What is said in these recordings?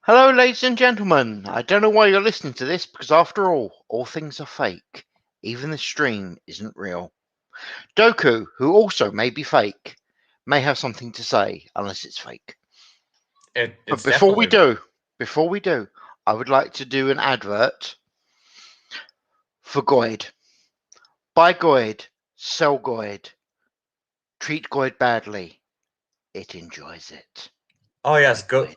Hello, ladies and gentlemen. I don't know why you're listening to this because, after all things are fake. Even the stream isn't real. Doku, who also may be fake, may have something to say, unless it's fake. But It's before definitely we do, I would like to do an advert for Goid. Buy Goid, sell Goid, treat Goid badly. It enjoys it. Oh yes, Goid.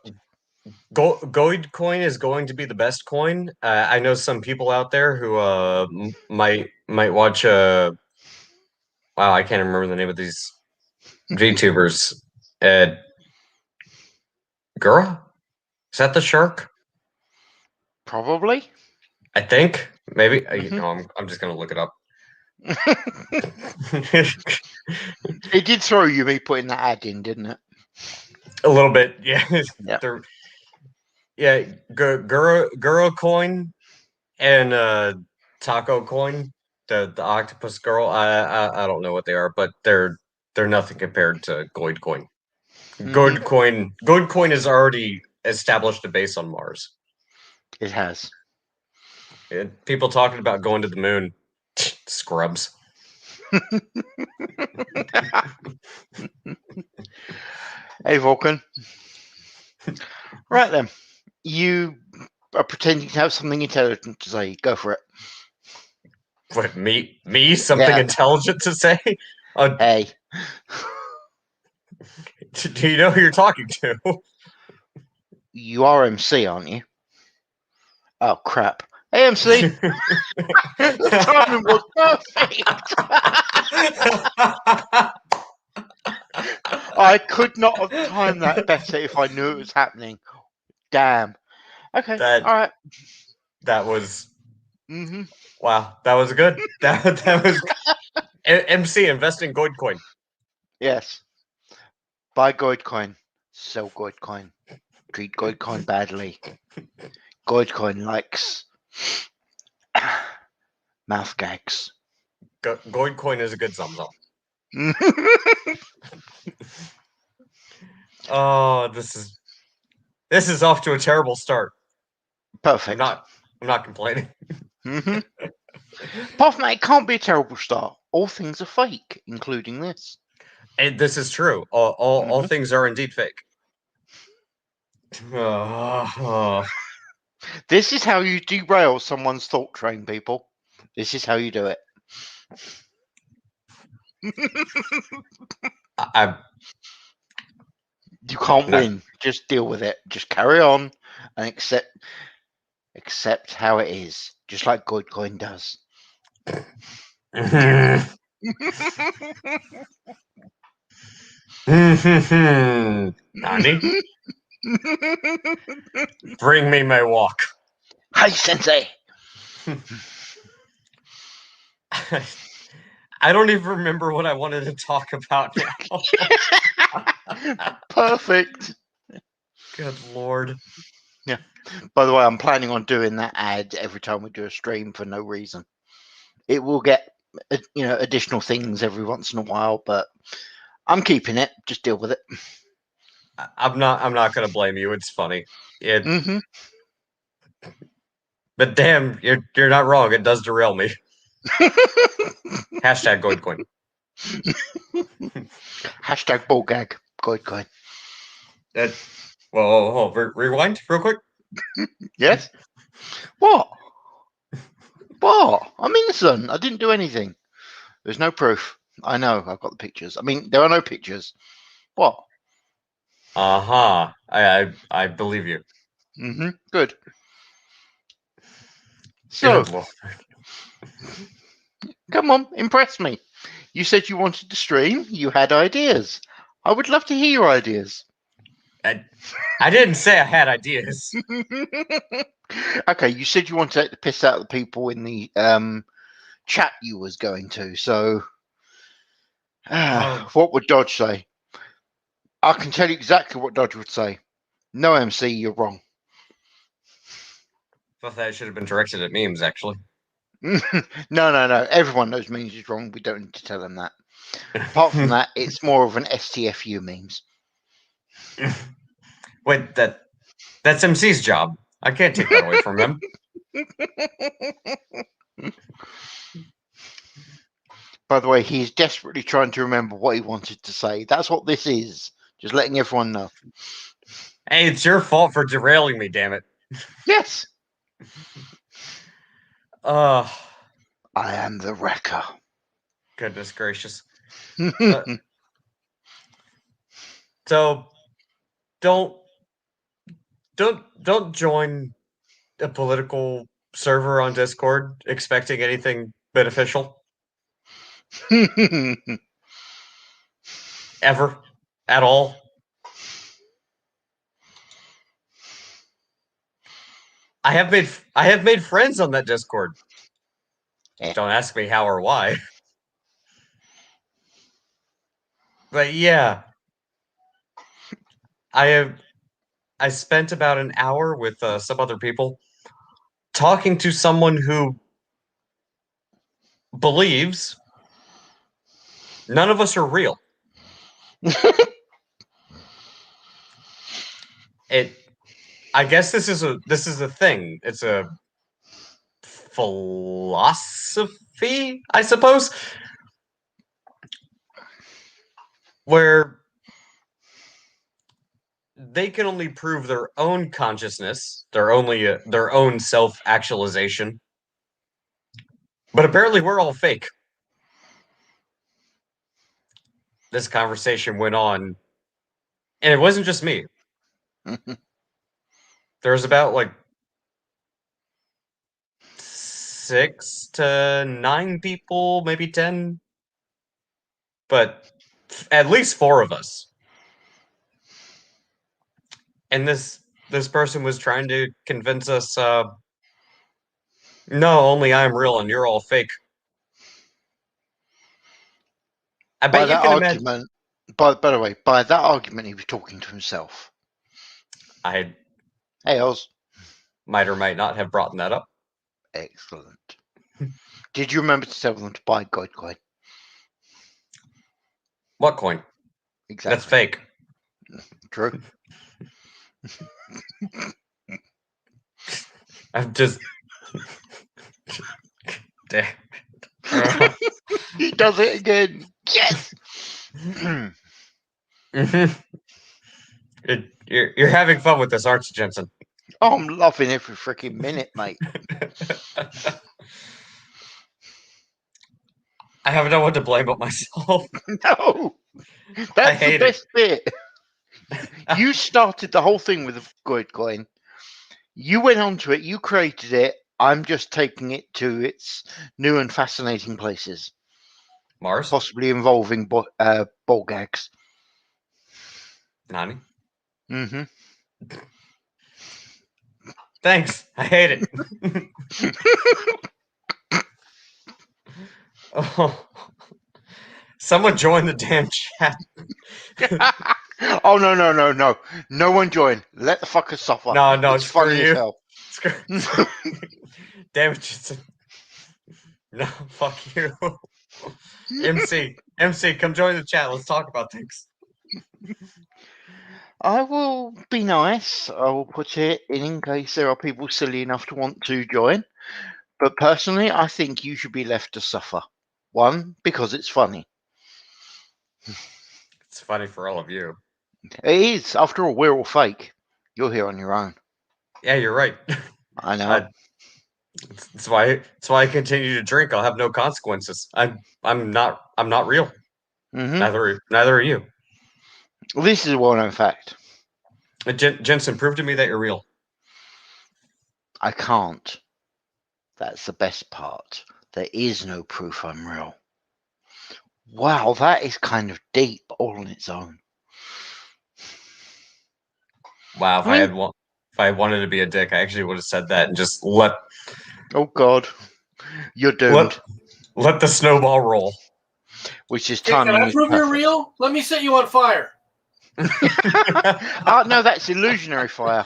Goid coin is going to be the best coin. I know some people out there who might watch wow, I can't remember the name of these VTubers. Gura? Is that the shark? Probably. I think maybe. Mhm. I'm just gonna look it up. It did throw you me putting that ad in, didn't it? A little bit, yeah. Yeah. Yeah, Gura coin and taco coin, the octopus girl. I don't know what they are, but they're nothing compared to Goid coin. Mhm. Goid coin has already established a base on Mars. It has. People talking about going to the moon, scrubs. Hey, Vulcan. Right then. You are pretending to have something intelligent to say. Go for it. What, me something Yeah. intelligent to say? Hey. Do you know who you're talking to? You are MC, aren't you? Oh, crap. Hey, MC. The timing was perfect. I could not have timed that better if I knew it was happening. Damn. Okay. that All right. that was Mm-hmm. wow. That was good. That was MC invest in Goid coin. Yes. Buy Goidcoin. Sell Goidcoin. Treat Goidcoin badly. Goidcoin likes mouth gags. Goid coin is a good Zamzam. Oh, this is off to a terrible start. Perfect. I'm not complaining. Mm-hmm. Apart from that, it can't be a terrible start. All things are fake, including this. And this is true. All things are indeed fake. This is how you derail someone's thought train, people. This is how you do it. I'm You can't not. win. Just deal with it. Just carry on and accept how it is, just like Goodcoin does. Nani? Bring me my walk. Hi, Sensei. I don't even remember what I wanted to talk about now. Perfect. Good lord. Yeah. By the way, I'm planning on doing that ad every time we do a stream for no reason. It will get additional things every once in a while, but I'm keeping it. Just deal with it. I'm not gonna blame you. It's funny. Mm-hmm. But damn, you're not wrong. It does derail me. Hashtag Goidcoin. Hashtag ball gag. Goidcoin. Well, rewind real quick. Yes? What? What? I'm innocent. I didn't do anything. There's no proof. I know. I've got the pictures. I mean, there are no pictures. What? Uh-huh. I believe you. Mm-hmm. Good. So, Good lord. come on, impress me. You said you wanted to stream. You had ideas. I would love to hear your ideas. I didn't say I had ideas. Okay, you said you wanted to take the piss out of the people in the chat you was going to. So, what would Dodge say? I can tell you exactly what Dodge would say. No, MC, you're wrong. Thought that should have been directed at memes, actually. No. Everyone knows memes is wrong. We don't need to tell them that. Apart from that, it's more of an STFU memes. Wait, That's MC's job. I can't take that away from him. By the way, he's desperately trying to remember what he wanted to say. That's what this is. Just letting everyone know. Hey, it's your fault for derailing me, damn it. Yes. I am the wrecker. Goodness gracious. So don't join a political server on Discord expecting anything beneficial. Ever. At all. I have made friends on that Discord. Don't ask me how or why. But yeah. I spent about an hour with some other people talking to someone who believes none of us are real. I guess this is a thing. It's a philosophy, I suppose, where they can only prove their own consciousness, their own self-actualization. But apparently we're all fake. This conversation went on, and it wasn't just me. There was about like 6 to 9 people, maybe 10, but at least 4 of us. And this person was trying to convince us, no, only I'm real and you're all fake. I By bet you that can imagine. argument, by the way, by that argument, he was talking to himself. I Hey, Oz. might or might not have brought that up. Excellent. Did you remember to tell them to buy God coin? What coin? Exactly. That's fake. True. I'm just. Damn. He does it again. Yes. You're having fun with this, aren't you, Jensen? Oh, I'm loving every freaking minute, mate. I have no one to blame but myself. No, that's the best bit. You started the whole thing with a good coin. You went onto it. You created it. I'm just taking it to its new and fascinating places. Mars? Possibly involving ball gags. Nani? Mm-hmm. Thanks. I hate it. Oh. Someone join the damn chat. Oh, no. No one join. Let the fuckers suffer. No, it's funny you. as hell. Damn it, Jensen. No, fuck you. MC, come join the chat. Let's talk about things. I will be nice. I will put it in case there are people silly enough to want to join. But personally, I think you should be left to suffer. One, because it's funny. It's funny for all of you. It is. After all, we're all fake. You're here on your own. Yeah, you're right. I know. That's why I continue to drink. I'll have no consequences. I'm not real. Mm-hmm. Neither are you. Well, this is a well-known fact. Jensen, prove to me that you're real. I can't. That's the best part. There is no proof I'm real. Wow, that is kind of deep all on its own. Wow, if I wanted to be a dick, I actually would have said that and just let. Oh God, you're doomed. Let the snowball roll. Which is timing. Can I prove you're real? Let me set you on fire. Oh no, that's illusionary fire.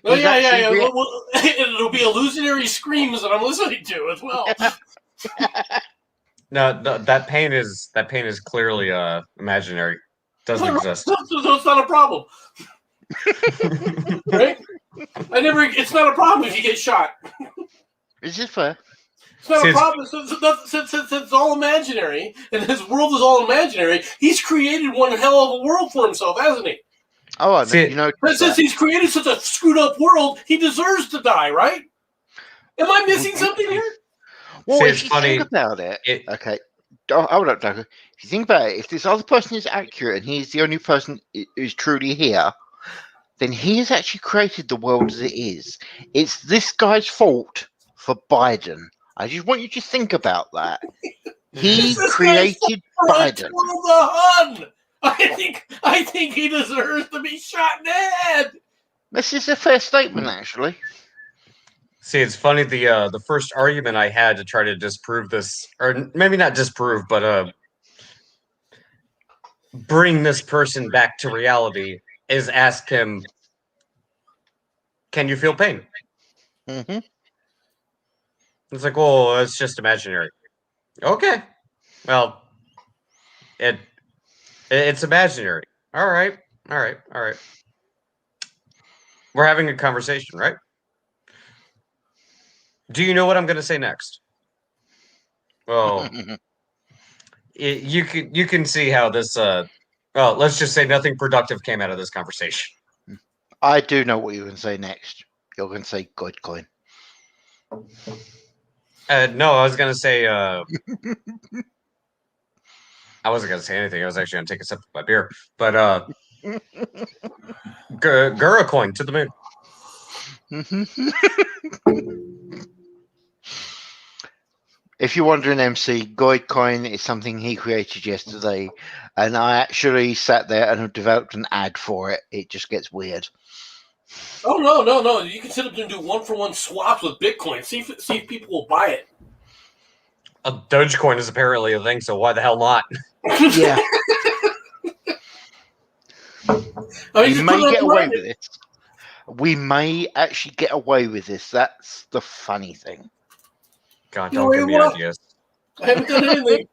Oh yeah. Well, it'll be illusionary screams that I'm listening to as well. No, that pain is clearly imaginary. Doesn't exist. So it's not a problem, right? It's not a problem if you get shot. Is this fair? It's not a problem since it's all imaginary, and his world is all imaginary. He's created one hell of a world for himself, hasn't he? Oh, I know. But since he's created such a screwed up world, he deserves to die, right? Am I missing something here? Well, if you think about it, okay. Hold up, Doug. If you think about it, if this other person is accurate and he's the only person who's truly here, then he has actually created the world as it is. It's this guy's fault for Biden. I just want you to think about that. He created Biden. I think he deserves to be shot dead. This is a fair statement, actually. See, it's funny. The first argument I had to try to disprove this, or maybe not disprove, but bring this person back to reality, is ask him, "Can you feel pain?" Mm-hmm. It's like, well, it's just imaginary. Okay, well, it's imaginary. All right. We're having a conversation, right? Do you know what I'm going to say next? Well, you can see how this. Well, let's just say nothing productive came out of this conversation. I do know what you're going to say next. You're going to say good coin. No, I was going to say. I wasn't going to say anything. I was actually going to take a sip of my beer, but Gura coin to the moon. If you're wondering, MC, Goidcoin is something he created yesterday, and I actually sat there and have developed an ad for it. It just gets weird. Oh, no. You can sit up and do one-for-one swaps with Bitcoin. See if people will buy it. Dogecoin is apparently a thing, so why the hell not? Yeah. We may get away with this. We may actually get away with this. That's the funny thing. God, don't give me ideas. I haven't done anything.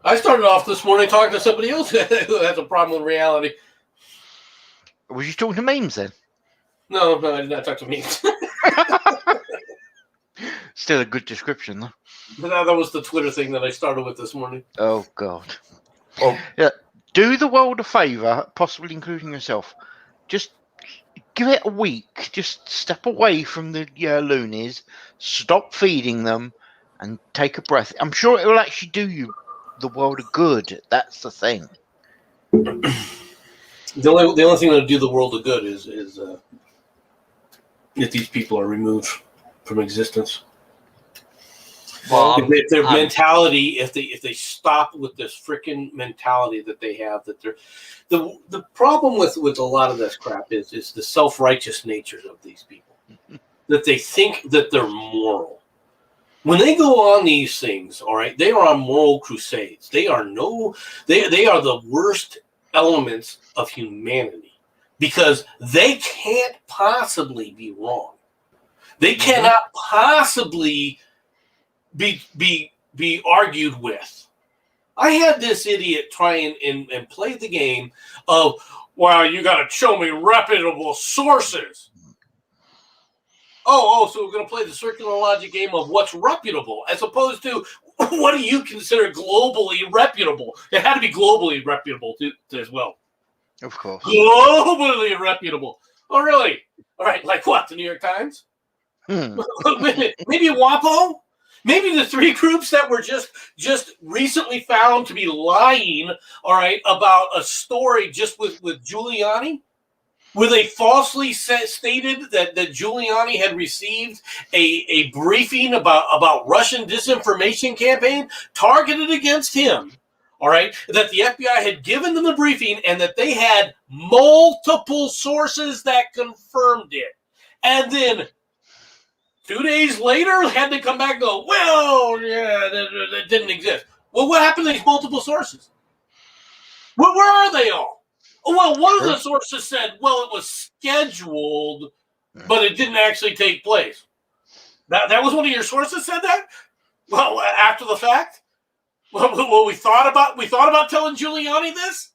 I started off this morning talking to somebody else who has a problem with reality. Was you talking to memes then? No, I did not talk to memes. Still a good description, though. No, that was the Twitter thing that I started with this morning. Oh, God. Oh, yeah. Do the world a favour, possibly including yourself. Just give it a week. Just step away from the loonies, stop feeding them, and take a breath. I'm sure it will actually do you the world a good. That's the thing. The only thing that will do the world a good is if these people are removed from existence. Well, if their mentality, if they stop with this freaking mentality that they have, that they're the problem with a lot of this crap is the self-righteous natures of these people, that they think that they're moral. When they go on these things, all right, they are on moral crusades. They are the worst elements of humanity because they can't possibly be wrong. They cannot possibly be argued with. I had this idiot try and play the game of, well, you got to show me reputable sources. So we're going to play the circular logic game of what's reputable, as opposed to what do you consider globally reputable? It had to be globally reputable as well. Of course. Globally reputable. Oh, really? All right, like what? The New York Times? Maybe WAPO? Maybe the three groups that were just recently found to be lying, all right, about a story just with Giuliani, where they falsely stated that Giuliani had received a briefing about Russian disinformation campaign targeted against him, all right, that the FBI had given them a briefing and that they had multiple sources that confirmed it. And then 2 days later, had to come back and go, well, yeah, that didn't exist. Well, what happened to these multiple sources? Where are they all? Oh, well, one of the sources said, well, it was scheduled, but it didn't actually take place. That was one of your sources said that? Well, after the fact? Well, we thought about telling Giuliani this?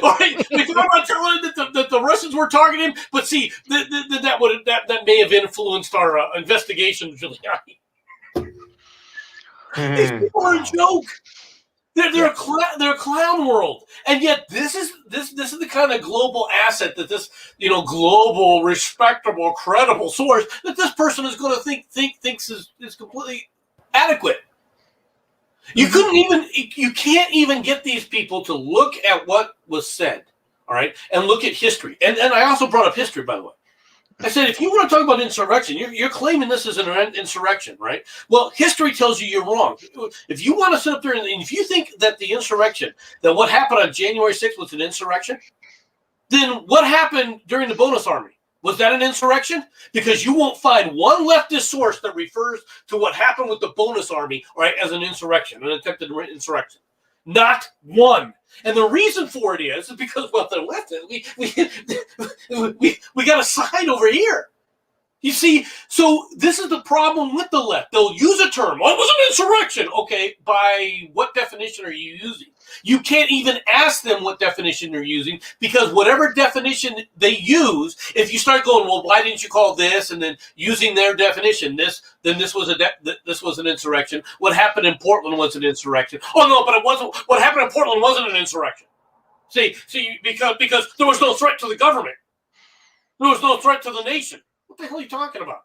All right, they thought about telling him that the Russians were targeting him, but see, that may have influenced our investigation, Giuliani. These people are a joke. They're a clown world, and yet this is the kind of global asset that this global, respectable, credible source that this person is going to thinks is completely adequate. You can't even get these people to look at what was said, all right, and look at history. And I also brought up history, by the way. I said, if you want to talk about insurrection, you're claiming this is an insurrection, right? Well, history tells you you're wrong. If you want to sit up there and if you think that the insurrection, that what happened on January 6th was an insurrection, then what happened during the Bonus Army? Was that an insurrection? Because you won't find one leftist source that refers to what happened with the Bonus Army, right, as an insurrection, an attempted insurrection. Not one. And the reason for it is because, well, the left, we got a side over here. You see, so this is the problem with the left. They'll use a term. Well, it was an insurrection. Okay, by what definition are you using? You can't even ask them what definition they're using because whatever definition they use, if you start going, well, why didn't you call this, and then using their definition, this was an insurrection. What happened in Portland was an insurrection. Oh no, but it wasn't. What happened in Portland wasn't an insurrection. See, because there was no threat to the government. There was no threat to the nation. What the hell are you talking about?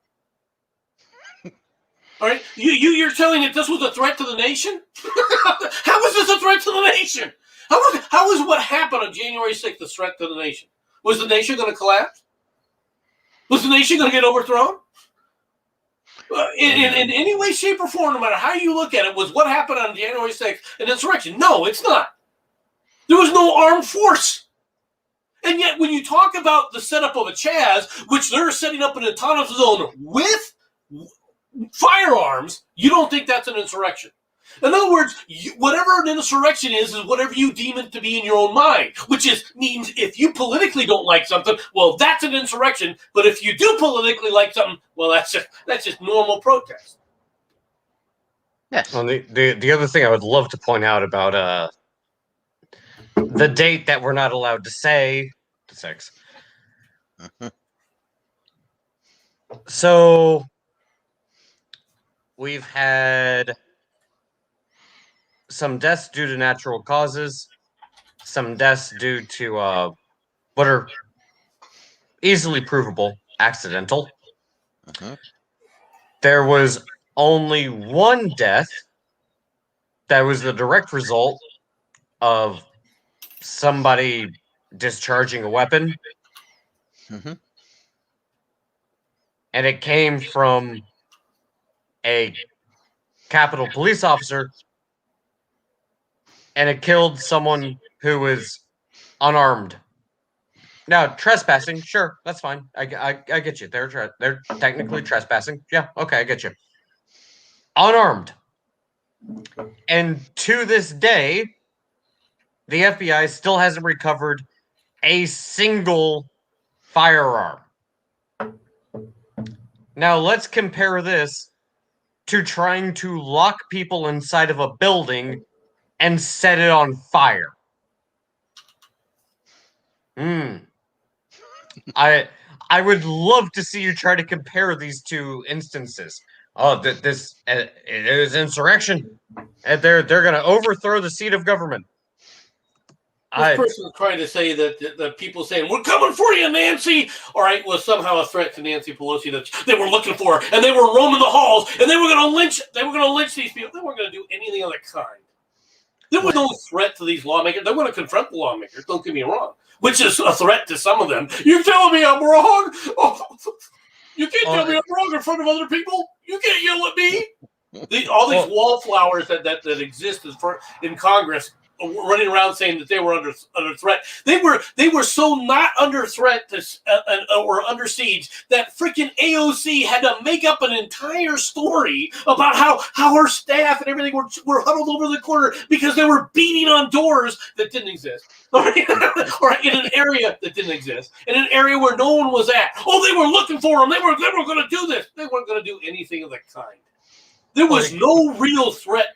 All right, you're telling that this was a threat to the nation? How was this a threat to the nation? How was what happened on January 6th a threat to the nation? Was the nation going to collapse? Was the nation going to get overthrown? In any way, shape, or form, no matter how you look at it, was what happened on January 6th an insurrection? No, it's not. There was no armed force. And yet, when you talk about the setup of a Chaz, which they're setting up an autonomous zone with firearms, you don't think that's an insurrection. In other words, whatever an insurrection is whatever you deem it to be in your own mind, which means if you politically don't like something, well, that's an insurrection. But if you do politically like something, well, that's just normal protest. Yes. Well, the other thing I would love to point out about the date that we're not allowed to say the 6th. So we've had some deaths due to natural causes, some deaths due to what are easily provable, accidental. There was only one death that was the direct result of somebody discharging a weapon. And it came from a Capitol police officer, and it killed someone who was unarmed. Now, trespassing, sure, that's fine. I get you. They're technically trespassing. Yeah, okay, I get you. Unarmed. And to this day, the FBI still hasn't recovered a single firearm. Now, let's compare this to trying to lock people inside of a building and set it on fire. I would love to see you try to compare these two instances. Oh, it is insurrection, and they're going to overthrow the seat of government. This person is trying to say that the people saying, we're coming for you, Nancy, all right, was somehow a threat to Nancy Pelosi that they were looking for, and they were roaming the halls, and they were going to lynch these people. They weren't going to do anything of the kind. There was no threat to these lawmakers. They want to confront the lawmakers, don't get me wrong, which is a threat to some of them. You're telling me I'm wrong? Oh, you can't tell me I'm wrong in front of other people. You can't yell at me. All these wallflowers that exist in Congress running around saying that they were under threat. They were so not under threat or under siege that freaking AOC had to make up an entire story about how her staff and everything were huddled over the corner because they were beating on doors that didn't exist. Or in an area that didn't exist, in an area where no one was at. Oh, they were looking for them. They were going to do this. They weren't going to do anything of the kind. There was no real threat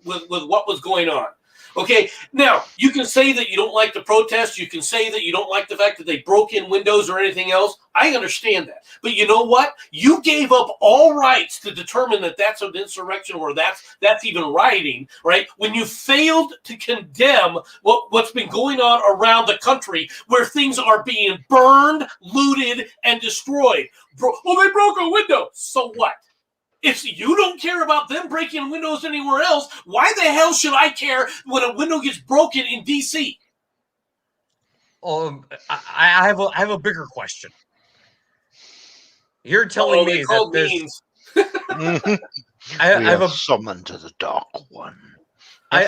with what was going on. Okay, now you can say that you don't like the protests. You can say that you don't like the fact that they broke in windows or anything else. I understand that. But you know what? You gave up all rights to determine that that's an insurrection or that's even rioting, right? When you failed to condemn what's been going on around the country where things are being burned, looted, and destroyed. Well, they broke a window. So what? If you don't care about them breaking windows anywhere else, why the hell should I care when a window gets broken in D.C.? I have a bigger question. You're telling me that there's I have summoned to the Dark One. I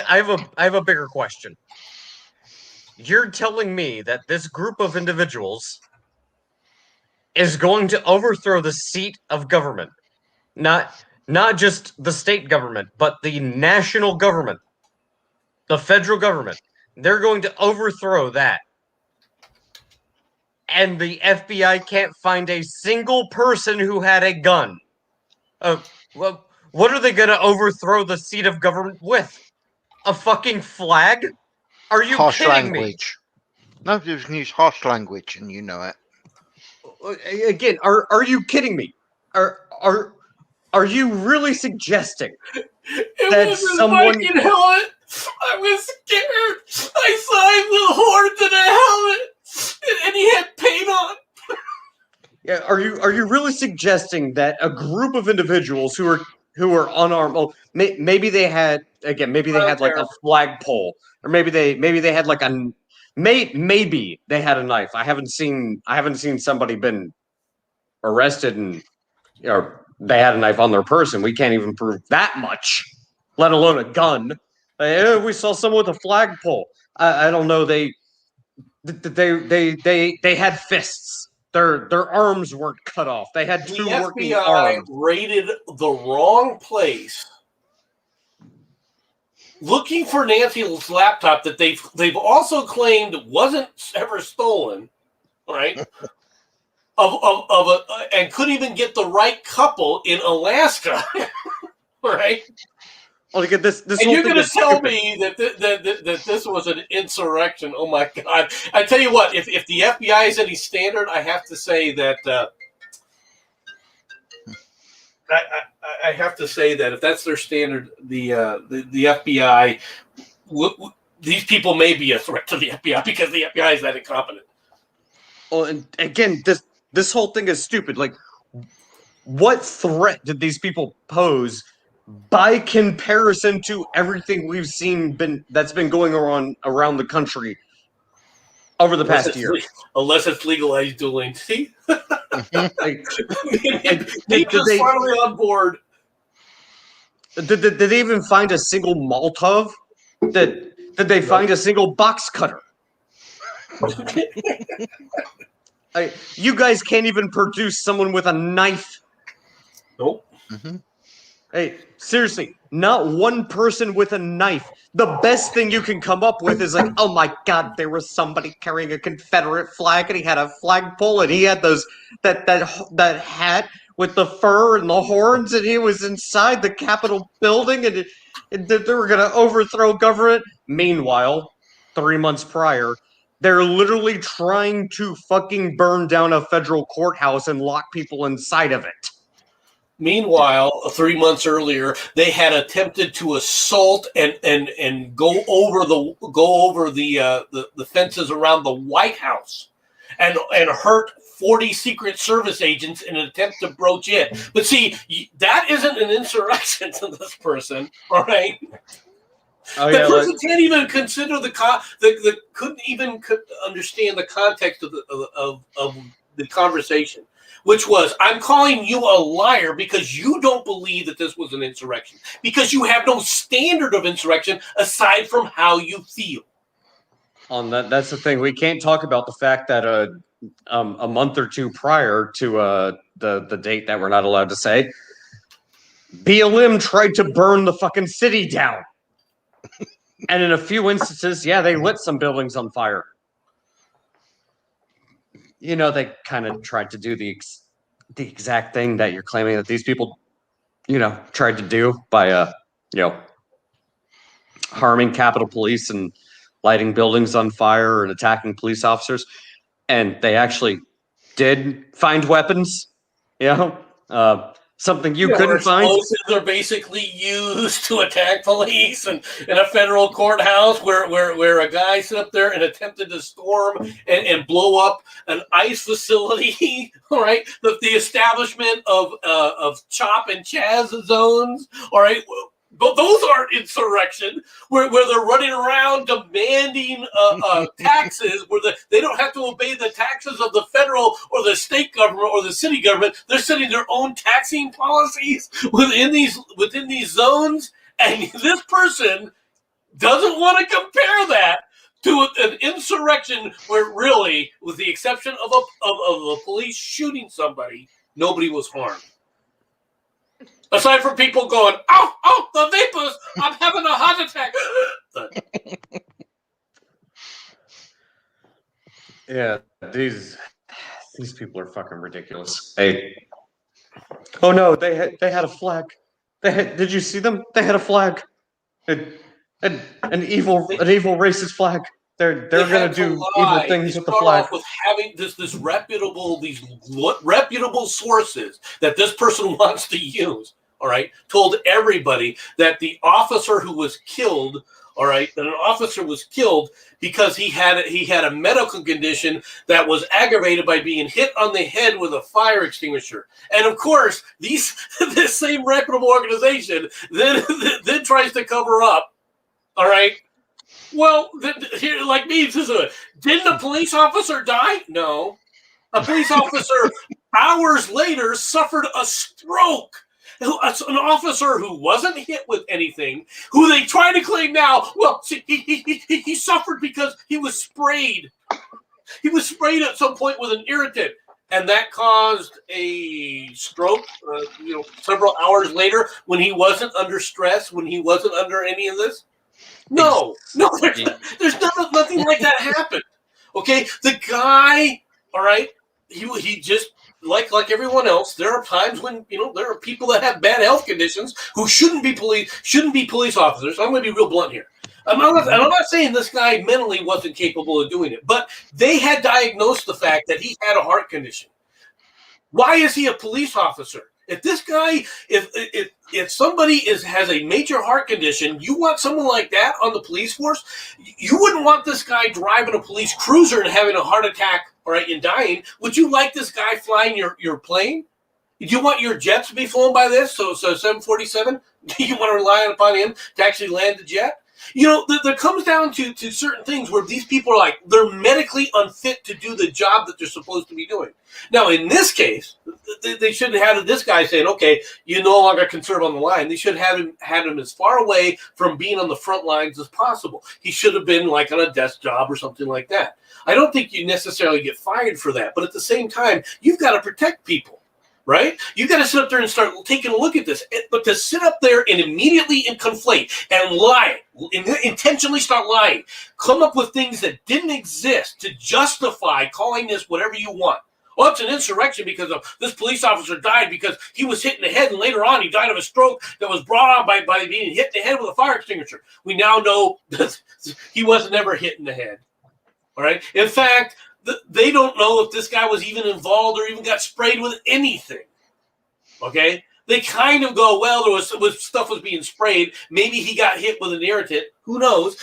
have a bigger question. You're telling me that this group of individuals is going to overthrow the seat of government, not just the state government, but the national government, the federal government. They're going to overthrow that. And the FBI can't find a single person who had a gun. Well, what are they going to overthrow the seat of government with? A fucking flag? Are you harsh kidding language. Me? No, you can use harsh language, and you know it. Again, are you kidding me? Are you really suggesting that someone? Fucking helmet. I was scared. I saw him with horns and a helmet, and he had paint on. Yeah, are you really suggesting that a group of individuals who are unarmed? Oh, maybe they had like a flagpole, or maybe they had like maybe they had a knife. I haven't seen somebody been arrested and they had a knife on their person. We can't even prove that much, let alone a gun. We saw someone with a flagpole. I don't know. They had fists. Their arms weren't cut off. They had two working arms. Raided the wrong place, looking for Nancy's laptop that they've also claimed wasn't ever stolen, right? And couldn't even get the right couple in Alaska, right? Oh, look at this! And you're going to tell me that this was an insurrection? Oh my God! I tell you what, if the FBI is any standard, I have to say that I have to say that if that's their standard, the FBI, these people may be a threat to the FBI because the FBI is that incompetent. Oh, and again, this whole thing is stupid. Like, what threat did these people pose by comparison to everything we've seen that's been going on around the country over the past year? Unless it's legalized dueling. See? Maybe they finally on board. Did they even find a single Molotov? Did they find a single box cutter? You guys can't even produce someone with a knife. Nope. Mm-hmm. Hey, seriously, not one person with a knife. The best thing you can come up with is like, oh my God, there was somebody carrying a Confederate flag, and he had a flagpole, and he had that hat with the fur and the horns, and he was inside the Capitol building, and they were gonna overthrow government. Meanwhile, 3 months prior, they're literally trying to fucking burn down a federal courthouse and lock people inside of it. Meanwhile, 3 months earlier, they had attempted to assault and go over the fences around the White House and hurt 40 Secret Service agents in an attempt to broach in. But see, that isn't an insurrection to this person, all right? Oh, the person can't even consider couldn't even understand the context of the conversation, which was, I'm calling you a liar because you don't believe that this was an insurrection, because you have no standard of insurrection aside from how you feel. On that's the thing. We can't talk about the fact that a month or two prior to the date that we're not allowed to say, BLM tried to burn the fucking city down. And in a few instances, yeah, they lit some buildings on fire. You know, they kind of tried to do the exact thing that you're claiming that these people, tried to do by, harming Capitol Police and lighting buildings on fire and attacking police officers. And they actually did find weapons, something you couldn't find. Explosives are basically used to attack police, and in a federal courthouse where a guy stood up there and attempted to storm and blow up an ICE facility. All right, the establishment of Chop and Chaz zones. All right. But those aren't insurrection, where they're running around demanding taxes, where they don't have to obey the taxes of the federal or the state government or the city government. They're setting their own taxing policies within these zones, and this person doesn't want to compare that to an insurrection where, really, with the exception of a police shooting somebody, nobody was harmed. Aside from people going, oh, the vapors, I'm having a heart attack. Yeah, these people are fucking ridiculous. Hey, oh no, they had a flag. Did you see them? They had a flag, an evil racist flag. They're gonna do evil things with the flag. With having these reputable sources that this person wants to use. All right, told everybody that the officer who was killed, all right, that an officer was killed because he had a medical condition that was aggravated by being hit on the head with a fire extinguisher. And of course, this same reputable organization then tries to cover up. All right. Well, here, like me, didn't a police officer die? No. A police officer hours later suffered a stroke. An officer who wasn't hit with anything, who they try to claim now, well, see, he suffered because he was sprayed. He was sprayed at some point with an irritant, and that caused a stroke, several hours later when he wasn't under stress, when he wasn't under any of this. No, there's nothing like that happened. Okay, the guy, all right, he just. Like everyone else, there are times when there are people that have bad health conditions who shouldn't be police officers. I'm going to be real blunt here. I'm not saying this guy mentally wasn't capable of doing it, but they had diagnosed the fact that he had a heart condition. Why is he a police officer? If this guy, if somebody has a major heart condition, you want someone like that on the police force? You wouldn't want this guy driving a police cruiser and having a heart attack, all right, and dying. Would you like this guy flying your plane? Do you want your jets to be flown by this? So 747? Do you want to rely upon him to actually land the jet? There comes down to certain things where these people are like, they're medically unfit to do the job that they're supposed to be doing. Now, in this case, they shouldn't have had this guy saying, okay, you no longer can serve on the line. They should have had him as far away from being on the front lines as possible. He should have been like on a desk job or something like that. I don't think you necessarily get fired for that. But at the same time, you've got to protect people. Right? You got to sit up there and start taking a look at this. But to sit up there and immediately conflate and lie, intentionally start lying, come up with things that didn't exist to justify calling this whatever you want. Well, it's an insurrection because of this police officer died because he was hit in the head, and later on he died of a stroke that was brought on by being hit in the head with a fire extinguisher. We now know that he was never hit in the head. All right? In fact, they don't know if this guy was even involved or even got sprayed with anything. Okay? They kind of go, well, stuff was being sprayed. Maybe he got hit with an irritant. Who knows?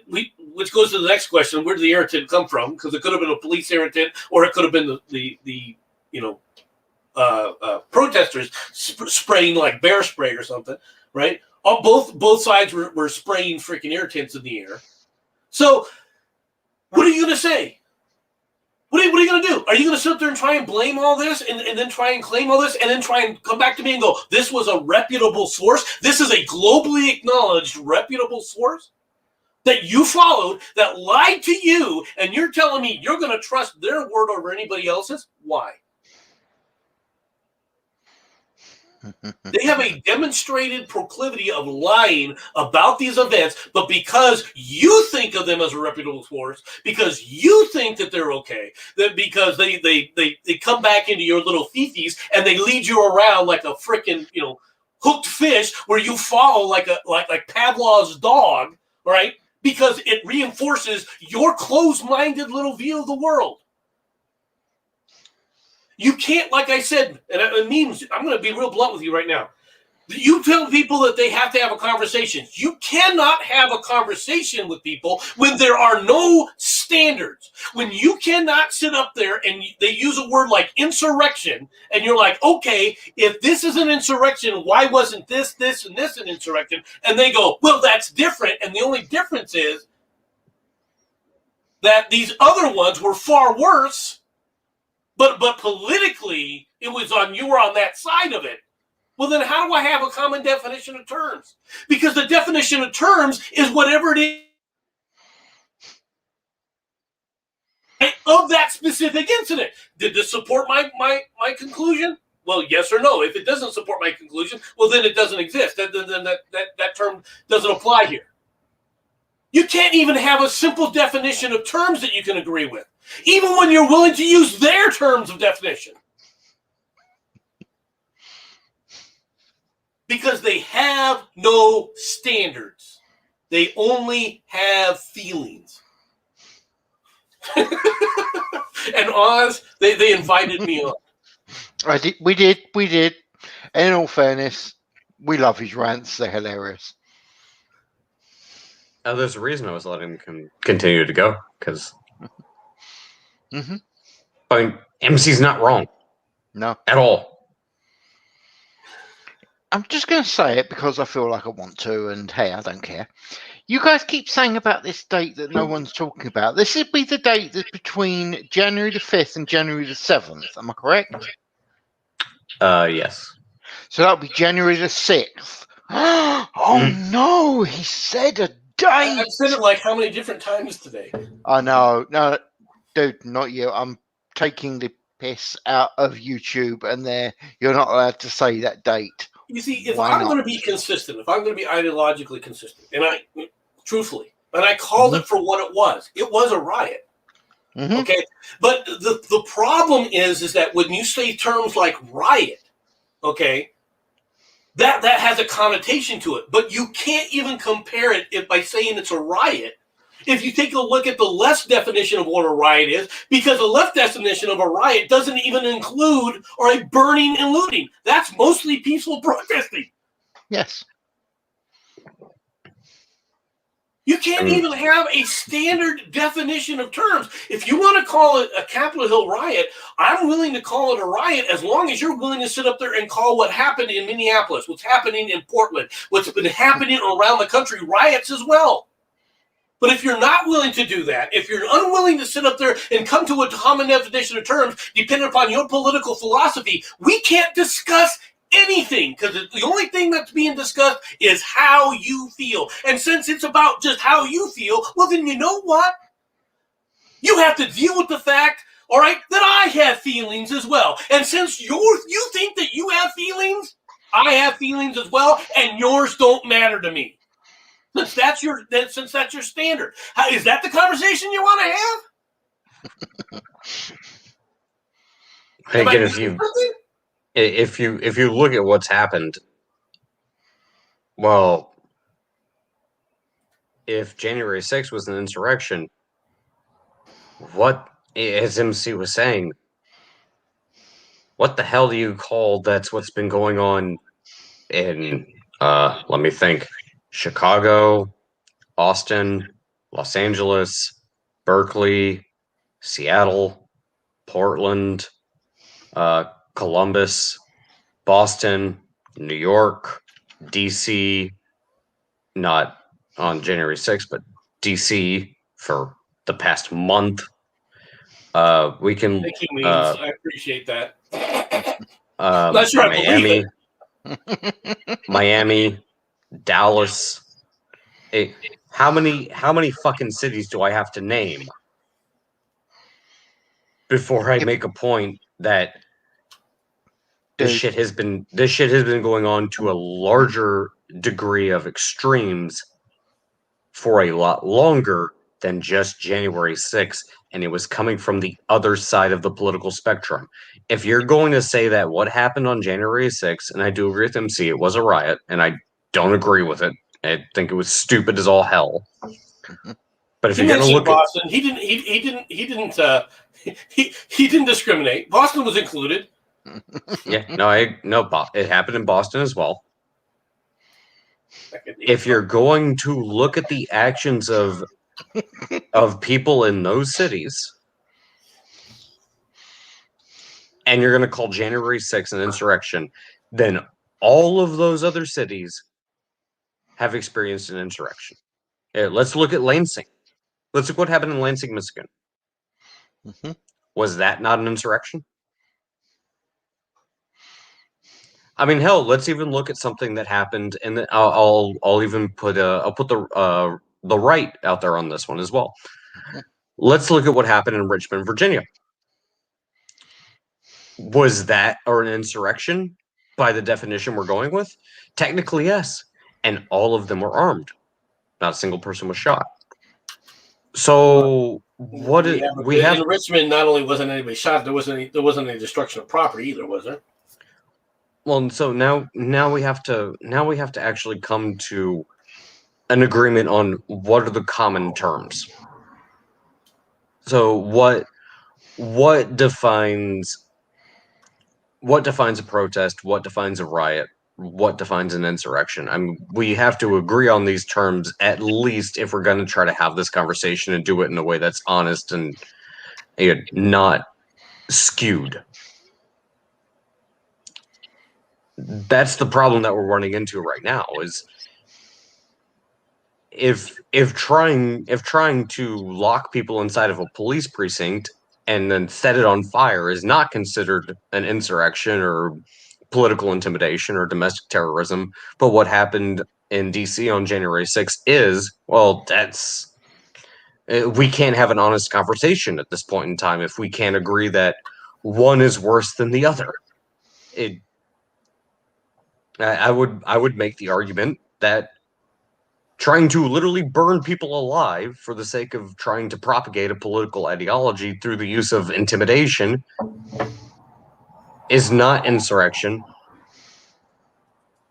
Which goes to the next question: where did the irritant come from? Because it could have been a police irritant, or it could have been the protesters spraying like bear spray or something, right? Both sides were spraying freaking irritants in the air. So, what are you going to say? What are you going to do? Are you going to sit there and try and blame all this and then try and claim all this and then try and come back to me and go, this was a reputable source? This is a globally acknowledged reputable source that you followed, that lied to you, and you're telling me you're going to trust their word over anybody else's? Why? They have a demonstrated proclivity of lying about these events, but because you think of them as a reputable source, because you think that they're okay, that because they come back into your little fifis and they lead you around like a freaking hooked fish where you follow like Pavlov's dog. right? Because it reinforces your closed-minded little view of the world. You can't, like I said, and it means, I'm going to be real blunt with you right now. You tell people that they have to have a conversation. You cannot have a conversation with people when there are no standards. When you cannot sit up there and they use a word like insurrection, and you're like, okay, if this is an insurrection, why wasn't this, and this an insurrection? And they go, well, that's different. And the only difference is that these other ones were far worse, but politically, it was you were on that side of it. Well, then how do I have a common definition of terms? Because the definition of terms is whatever it is of that specific incident. Did this support my conclusion? Well, yes or no. If it doesn't support my conclusion, well, then it doesn't exist. Then that term doesn't apply here. You can't even have a simple definition of terms that you can agree with, even when you're willing to use their terms of definition. Because they have no standards. They only have feelings. And Oz, they invited me on. We did. And in all fairness, we love his rants. They're hilarious. There's a reason I was letting him continue to go, because Mm-hmm. I mean, MC's not wrong. No. At all. I'm just going to say it because I feel like I want to, and hey, I don't care. You guys keep saying about this date that no one's talking about. This would be the date that's between January the 5th and January the 7th. Am I correct? Yes. So that would be January the 6th. Oh no, he said a date. I've said it like how many different times today? I know. No, dude, not you. I'm taking the piss out of YouTube, and you're not allowed to say that date. You see, if Why I'm not? going to be consistent, if I'm going to be ideologically consistent, and truthfully, and I called it for what it was a riot. Mm-hmm. Okay, but the problem is that when you say terms like riot, okay, that has a connotation to it, but you can't even compare it by saying it's a riot. If you take a look at the left definition of what a riot is, because the left definition of a riot doesn't even include a burning and looting. That's mostly peaceful protesting. Yes. You can't even have a standard definition of terms. If you want to call it a Capitol Hill riot, I'm willing to call it a riot as long as you're willing to sit up there and call what happened in Minneapolis, what's happening in Portland, what's been happening around the country, riots as well. But if you're not willing to do that, if you're unwilling to sit up there and come to a common definition of terms, depending upon your political philosophy, we can't discuss anything, because the only thing that's being discussed is how you feel. And since it's about just how you feel, well, then you know what? You have to deal with the fact, all right, that I have feelings as well. And since you think that you have feelings, I have feelings as well, and yours don't matter to me. Since that's your standard. Is that the conversation you want to have? Again, if you look at what's happened, well, if January 6th was an insurrection, what, as MC was saying, what the hell do you call that's what's been going on in, let me think, Chicago, Austin, Los Angeles, Berkeley, Seattle, Portland, Columbus, Boston, New York, DC, not on January 6th, but DC for the past month. We can. Thank you, Means. I appreciate that. Not sure Miami, Miami, Dallas. How many fucking cities do I have to name before I make a point that this shit has been going on to a larger degree of extremes for a lot longer than just January 6th, and it was coming from the other side of the political spectrum. If you're going to say that what happened on January 6th, and I do agree with MC, it was a riot, and I don't agree with it, I think it was stupid as all hell. But if He you're going to mentioned look Boston. He didn't discriminate. Boston was included. it happened in Boston as well. If you're going to look at the actions of people in those cities, and you're going to call January 6th an insurrection, then all of those other cities have experienced an insurrection. Let's look at Lansing. Let's look what happened in Lansing, Michigan. Mm-hmm. Was that not an insurrection? I mean, hell, let's even look at something that happened, and I'll even put the right out there on this one as well. Mm-hmm. Let's look at what happened in Richmond, Virginia. Was that an insurrection by the definition we're going with? Technically, yes. And all of them were armed. Not a single person was shot. So in Richmond? Not only wasn't anybody shot, there wasn't any destruction of property either, was there? Well, so now we have to actually come to an agreement on what are the common terms. So what defines a protest? What defines a riot? What defines an insurrection? I mean, we have to agree on these terms at least if we're going to try to have this conversation and do it in a way that's honest and not skewed. That's the problem that we're running into right now. Is if trying to lock people inside of a police precinct and then set it on fire is not considered an insurrection or political intimidation or domestic terrorism, but what happened in DC on January 6th is, well, that's we can't have an honest conversation at this point in time if we can't agree that one is worse than the other. I would make the argument that trying to literally burn people alive for the sake of trying to propagate a political ideology through the use of intimidation is not insurrection,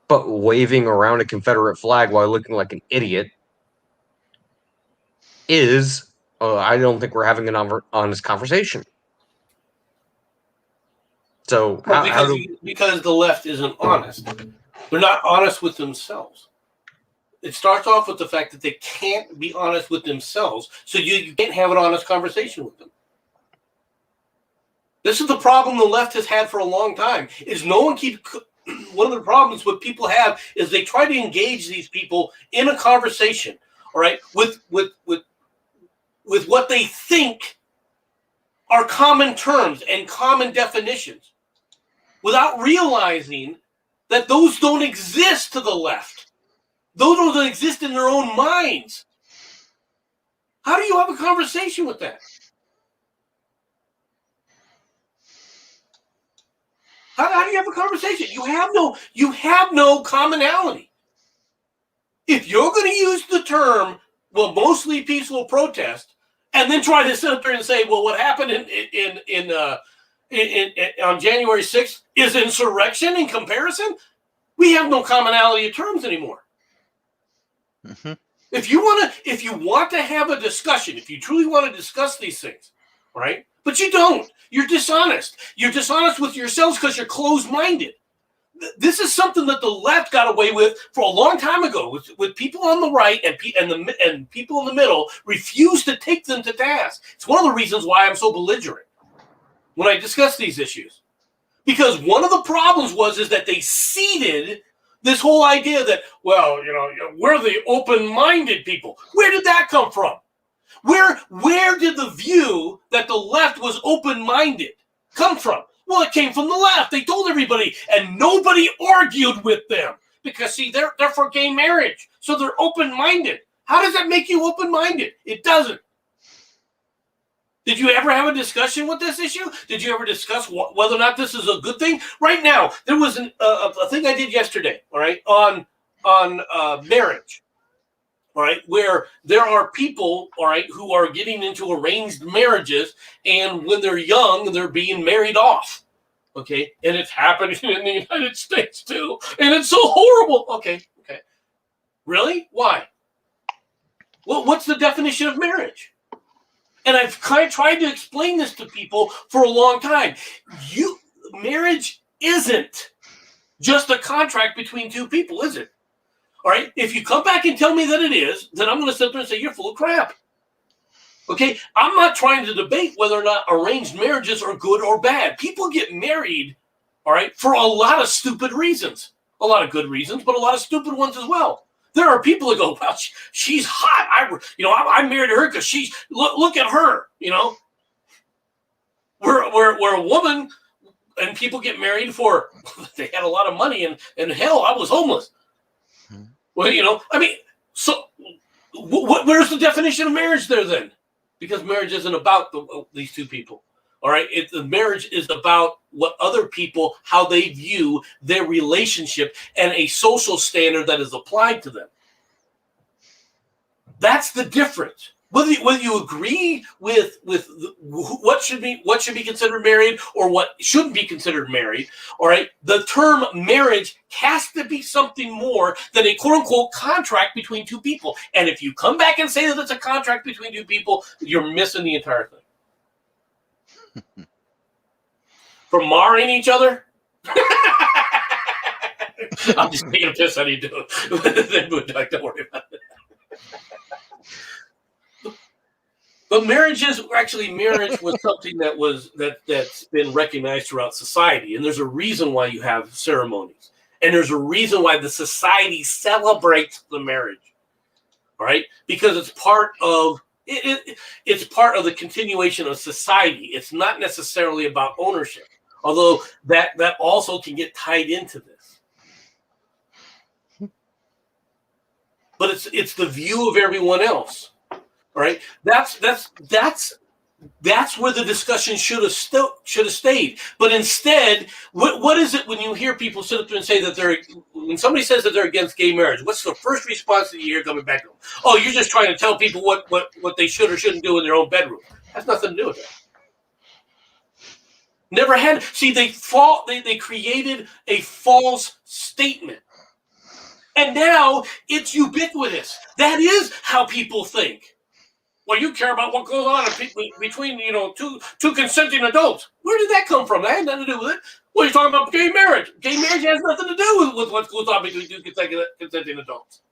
but waving around a Confederate flag while looking like an idiot is, I don't think we're having an honest conversation. So because the left isn't honest. They're not honest with themselves. It starts off with the fact that they can't be honest with themselves, so you can't have an honest conversation with them. This is the problem the left has had for a long time, is no one keeps... One of the problems what people have is they try to engage these people in a conversation, all right, with what they think are common terms and common definitions, without realizing that those don't exist to the left. Those don't exist in their own minds. How do you have a conversation with that? How do you have a conversation? You have no commonality. If you're going to use the term, well, mostly peaceful protest, and then try to sit up there and say, well, what happened on January 6th is insurrection in comparison, we have no commonality of terms anymore. Mm-hmm. If you want to have a discussion, if you truly want to discuss these things, right? But you don't. You're dishonest. You're dishonest with yourselves because you're closed-minded. This is something that the left got away with for a long time ago, with people on the right and people in the middle refuse to take them to task. It's one of the reasons why I'm so belligerent when I discuss these issues, because one of the problems is that they seeded this whole idea that, well, we're the open-minded people. Where did that come from? Where did the view that the left was open-minded come from? Well, it came from the left. They told everybody, and nobody argued with them because, see, they're for gay marriage, so they're open-minded. How does that make you open-minded? It doesn't. Did you ever have a discussion with this issue? Did you ever discuss whether or not this is a good thing? Right now, there was a thing I did yesterday, all right, on marriage, all right, where there are people, all right, who are getting into arranged marriages, and when they're young, they're being married off, okay? And it's happening in the United States, too, and it's so horrible. Okay. Really? Why? Well, what's the definition of marriage? And I've tried to explain this to people for a long time. Marriage isn't just a contract between two people, is it? All right. If you come back and tell me that it is, then I'm going to sit there and say you're full of crap. Okay. I'm not trying to debate whether or not arranged marriages are good or bad. People get married, all right, for a lot of stupid reasons. A lot of good reasons, but a lot of stupid ones as well. There are people that go, well, she's hot. I'm married to her because she's look at her. We're a woman, and people get married for they had a lot of money, and hell, I was homeless. Well, so where's the definition of marriage there then? Because marriage isn't about these two people. All right, the marriage is about what other people, how they view their relationship and a social standard that is applied to them. That's the difference. Whether you agree with what should be considered married or what shouldn't be considered married, all right, the term marriage has to be something more than a quote unquote contract between two people. And if you come back and say that it's a contract between two people, you're missing the entire thing. From marring each other? I'm just taking a piss out of you, dude. Don't worry about it. But marriage was something that's been recognized throughout society, and there's a reason why you have ceremonies, and there's a reason why the society celebrates the marriage. All right, because it's part of it. It's part of the continuation of society. It's not necessarily about ownership, although that also can get tied into this. But it's the view of everyone else. All right, that's where the discussion should have stayed. But instead, what is it when you hear people sit up there and say that when somebody says that they're against gay marriage? What's the first response that you hear coming back to them? Oh, you're just trying to tell people what they should or shouldn't do in their own bedroom. That's nothing to do with that. Never had. See, they created a false statement, and now it's ubiquitous. That is how people think. Well, you care about what goes on between two consenting adults. Where did that come from? That had nothing to do with it. Well, you're talking about gay marriage. Gay marriage has nothing to do with what goes on between two consenting adults.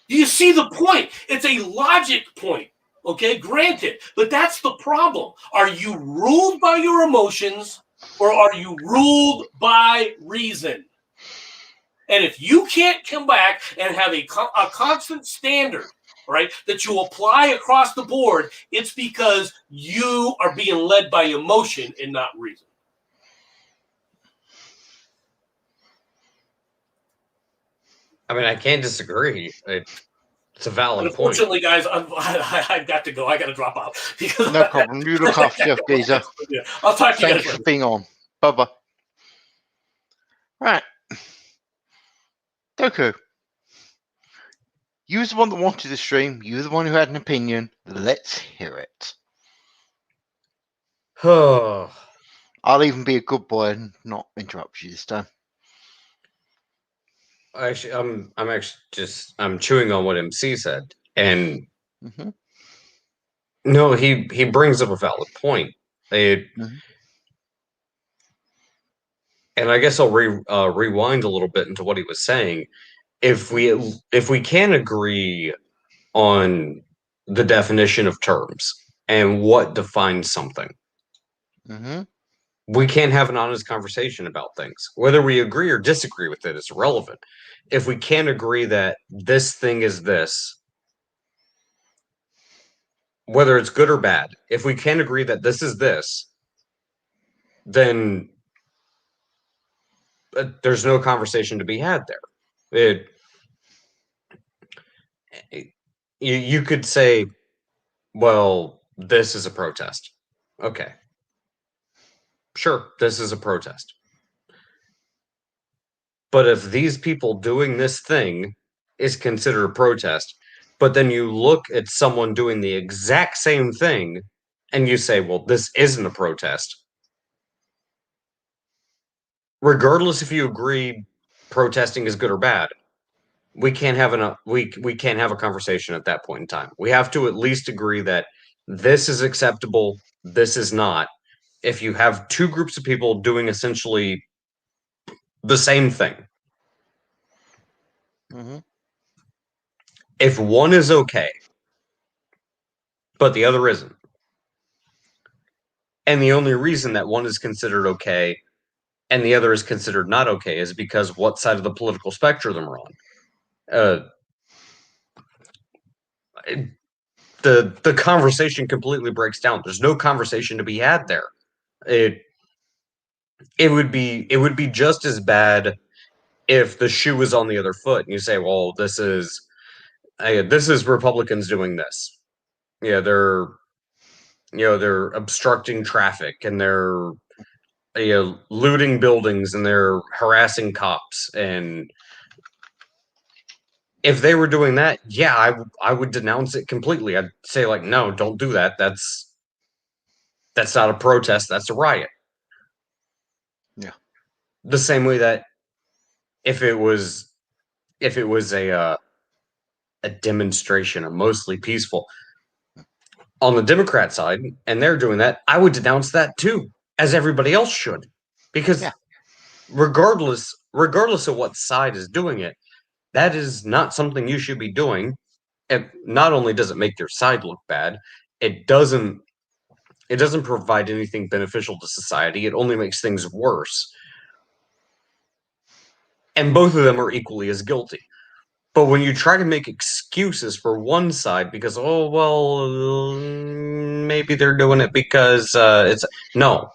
Do you see the point? It's a logic point. Okay, granted, but that's the problem. Are you ruled by your emotions, or are you ruled by reason? And if you can't come back and have a constant standard, right, that you apply across the board, it's because you are being led by emotion and not reason. I mean, I can't disagree. It's a valid Unfortunately, point. guys, I've got to go. I got to drop out. Because no problem. You look after yourself, geezer. Yeah. I'll talk to you guys Thanks for being on. Bye-bye. Right. Doku. You was the one that wanted the stream. You were the one who had an opinion. Let's hear it. I'll even be a good boy and not interrupt you this time. Actually, I'm chewing on what MC said, and no, he brings up a valid point. And I guess I'll rewind a little bit into what he was saying. If we can agree on the definition of terms and what defines something, we can't have an honest conversation about things. Whether we agree or disagree with it is irrelevant. If we can't agree that this thing is this, whether it's good or bad, if we can't agree that this is this, then there's no conversation to be had there. You could say, well, this is a protest. Okay. Sure, this is a protest. But if these people doing this thing is considered a protest, but then you look at someone doing the exact same thing and you say, well, this isn't a protest. Regardless if you agree protesting is good or bad, we can't have we can't have a conversation at that point in time. We have to at least agree that this is acceptable, this is not. If you have two groups of people doing essentially the same thing, Mm-hmm. if one is okay, but the other isn't, and the only reason that one is considered okay and the other is considered not okay is because what side of the political spectrum they're on. The conversation completely breaks down. There's no conversation to be had there. It would be just as bad if the shoe was on the other foot and you say, well, this is Republicans doing this. Yeah, they're obstructing traffic and they're looting buildings and they're harassing cops. And if they were doing that, yeah, I would denounce it completely. I'd say, like, no, don't do that. That's not a protest, that's a riot. Yeah. The same way that if it was a demonstration, a mostly peaceful, on the Democrat side, and they're doing that, I would denounce that too, as everybody else should, because Yeah. regardless of what side is doing it, that is not something you should be doing. And not only does it make your side look bad, it doesn't provide anything beneficial to society. It only makes things worse. And both of them are equally as guilty. But when you try to make excuses for one side because, oh, well, maybe they're doing it because it's no,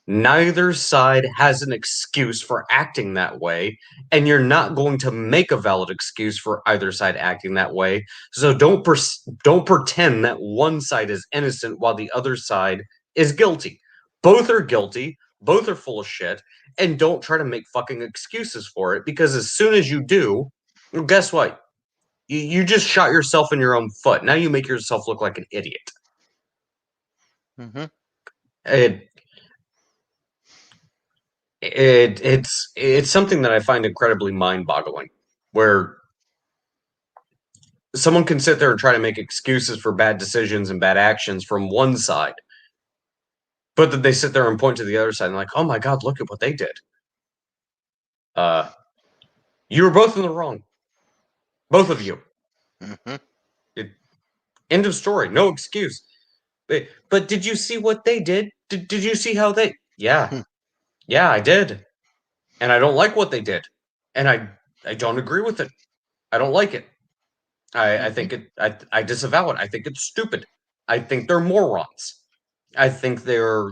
neither side has an excuse for acting that way, and you're not going to make a valid excuse for either side acting that way. So don't pretend that one side is innocent while the other side is guilty. Both are guilty, both are full of shit, and don't try to make fucking excuses for it, because as soon as you do, well, guess what? You just shot yourself in your own foot. Now you make yourself look like an idiot. Mm-hmm. It's something that I find incredibly mind-boggling, where someone can sit there and try to make excuses for bad decisions and bad actions from one side, but then they sit there and point to the other side and like, oh my god, look at what they did. You were both in the wrong, both of you. Mm-hmm. End of story. No excuse. But did you see what they did? Did you see how they? Yeah, yeah, I did. And I don't like what they did, and I don't agree with it. I don't like it. I think it. I disavow it. I think it's stupid. I think they're morons. I think they're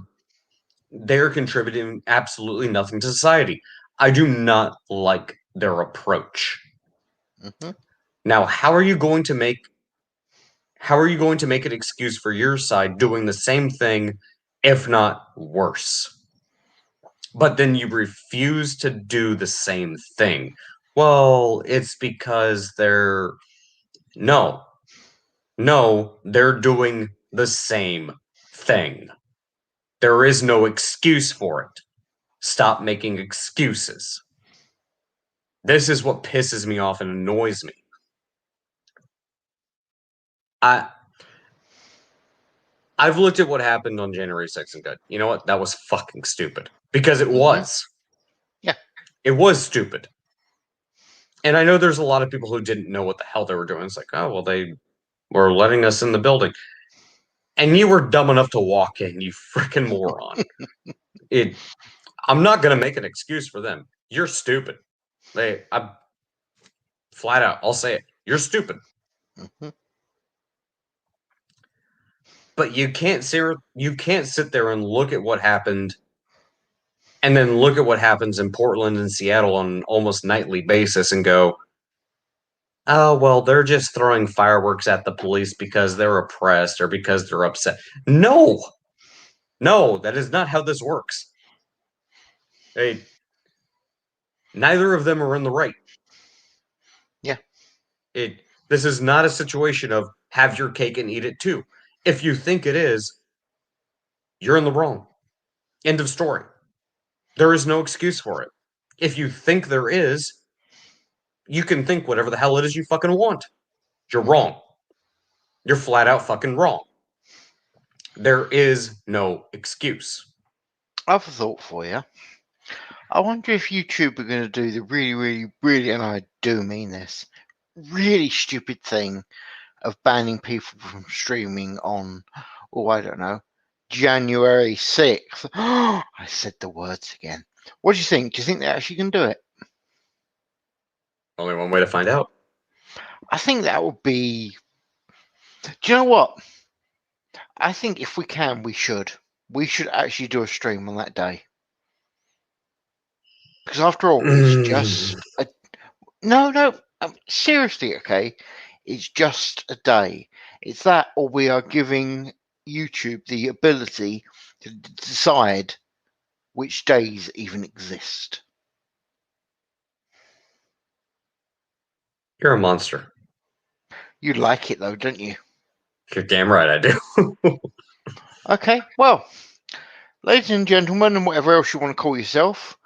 contributing absolutely nothing to society. I do not like their approach. Mm-hmm. Now, how are you going to make an excuse for your side doing the same thing, if not worse? But then you refuse to do the same thing. Well, it's because no, they're doing the same thing. There is no excuse for it. Stop making excuses. This is what pisses me off and annoys me. I've looked at what happened on January 6th and go, you know what? That was fucking stupid. Because it was. Yeah. It was stupid. And I know there's a lot of people who didn't know what the hell they were doing. It's like, oh, well, they were letting us in the building. And you were dumb enough to walk in, you freaking moron. I'm not going to make an excuse for them. You're stupid. I'm flat out, I'll say it. You're stupid. Mm-hmm. But you can't sit there and look at what happened and then look at what happens in Portland and Seattle on an almost nightly basis and go, oh, well, they're just throwing fireworks at the police because they're oppressed or because they're upset. No, that is not how this works. Neither of them are in the right. Yeah. This is not a situation of have your cake and eat it too. If you think it is, you're in the wrong. End of story. There is no excuse for it. If you think there is, you can think whatever the hell it is you fucking want. You're Mhm. wrong. You're flat out fucking wrong. There is no excuse. I have a thought for you. I wonder if YouTube are going to do the really, really, really, and I do mean this, really stupid thing of banning people from streaming on, oh, I don't know, January 6th. I said the words again. What do you think? Do you think they actually can do it? Only one way to find out. I think that would be. Do you know what? I think if we can, we should. We should actually do a stream on that day. Because after all, it's just a. No, no. Seriously, okay? It's just a day. It's that, or we are giving YouTube the ability to decide which days even exist. You're a monster. You like it though, don't you? You're damn right I do. Okay, well, ladies and gentlemen, and whatever else you want to call yourself,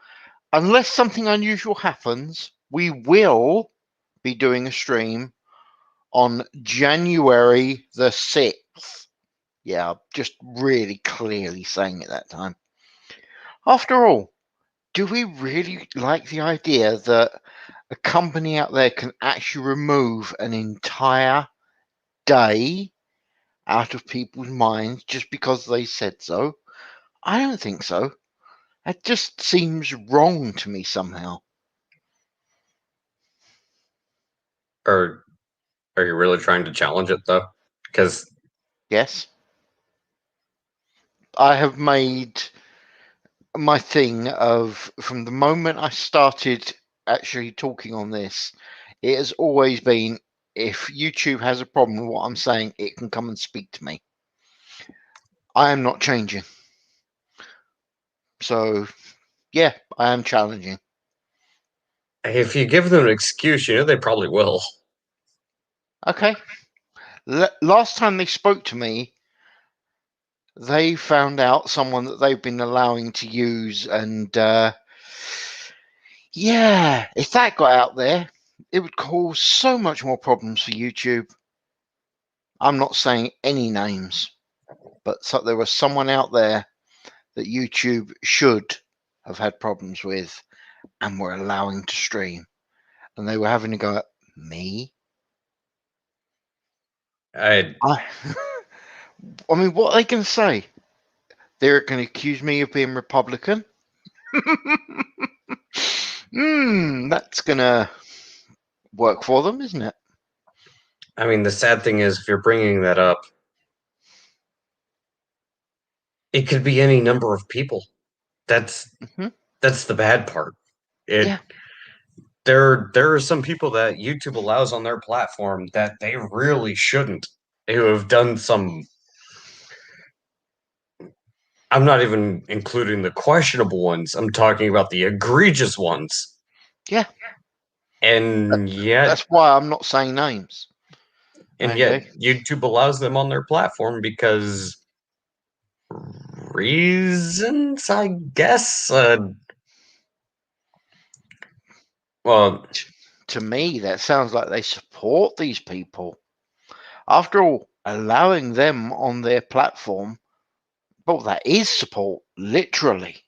unless something unusual happens, we will be doing a stream on January the 6th. Yeah, just really clearly saying it that time. After all, do we really like the idea that a company out there can actually remove an entire day out of people's minds just because they said so? I don't think so. That just seems wrong to me somehow. Or are you really trying to challenge it though? Because Yes. I have made my thing of from the moment I started actually talking on this, it has always been if YouTube has a problem with what I'm saying, it can come and speak to me. I am not changing. So, yeah, I am challenging. if you give them an excuse, they probably will. Okay. Last time they spoke to me, they found out someone that they've been allowing to use, and yeah, if that got out there, it would cause so much more problems for YouTube. I'm not saying any names, but so there was someone out there that YouTube should have had problems with and were allowing to stream, and they were having to go at me. I I, I mean, what are they going to say? They're going to accuse me of being Republican. That's going to work for them, isn't it? mean, the sad thing is, if you're bringing that up, it could be any number of people. That's hmm that's the bad part. It Yeah. there are some people that YouTube allows on their platform that they really shouldn't. Who have done some. I'm not even including the questionable ones. I'm talking about the egregious ones. Yeah. And yet That's why I'm not saying names. and Okay. yet YouTube allows them on their platform because reasons, I guess. Well, To me, that sounds like they support these people. After all, allowing them on their platform, well, that is support, literally.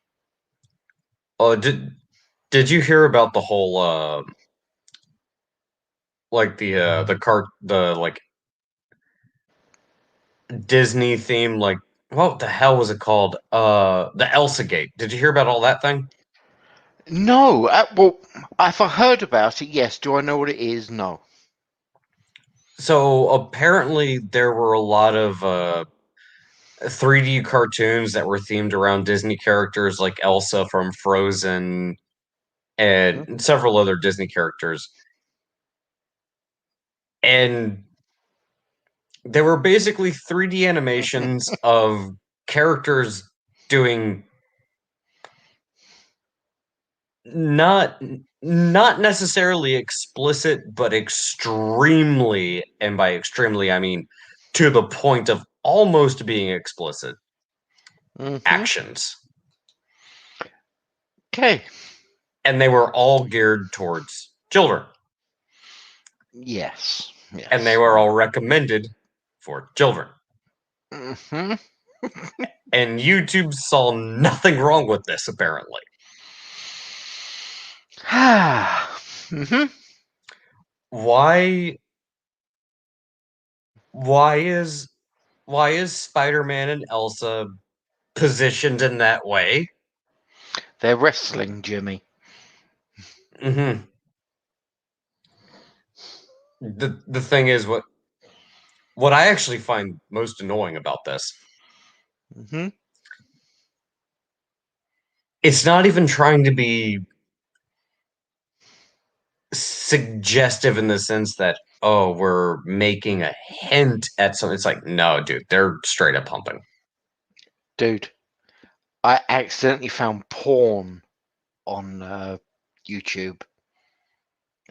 did you hear about the whole like the like Disney theme, like what the hell was it called? The Elsa Gate. Did you hear about all that thing? No, well, if I heard about it, yes. Do I know what it is? No. So apparently there were a lot of 3D cartoons that were themed around Disney characters like Elsa from Frozen Mhm. and several other Disney characters. And they were basically 3D animations of characters doing not not necessarily explicit, but extremely, and by extremely I mean to the point of almost being explicit Mhm. actions. Okay. And they were all geared towards children. Yes. Yes. And they were all recommended for children. Mm-hmm. And YouTube saw nothing wrong with this, apparently. mm-hmm. Why is Spider-Man and Elsa positioned in that way? They're wrestling, Jimmy. Mm-hmm. The thing is, what I actually find most annoying about this, Mm-hmm. it's not even trying to be suggestive in the sense that, oh, we're making a hint at something. It's like, no, dude, they're straight up pumping. Dude, I accidentally found porn on YouTube.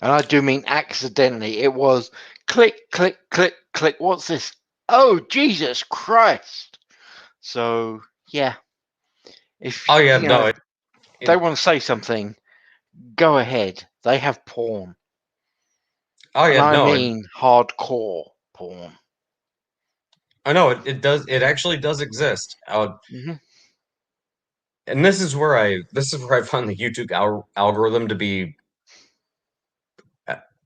And I do mean accidentally. It was click, click, click, click. What's this? Oh, Jesus Christ. So, yeah. If Oh yeah, you know, no, they want to say something, go ahead. They have porn. oh And yeah, I no, mean hardcore porn. I know it does. It actually does exist. Mm-hmm. And this is where I find the YouTube algorithm to be.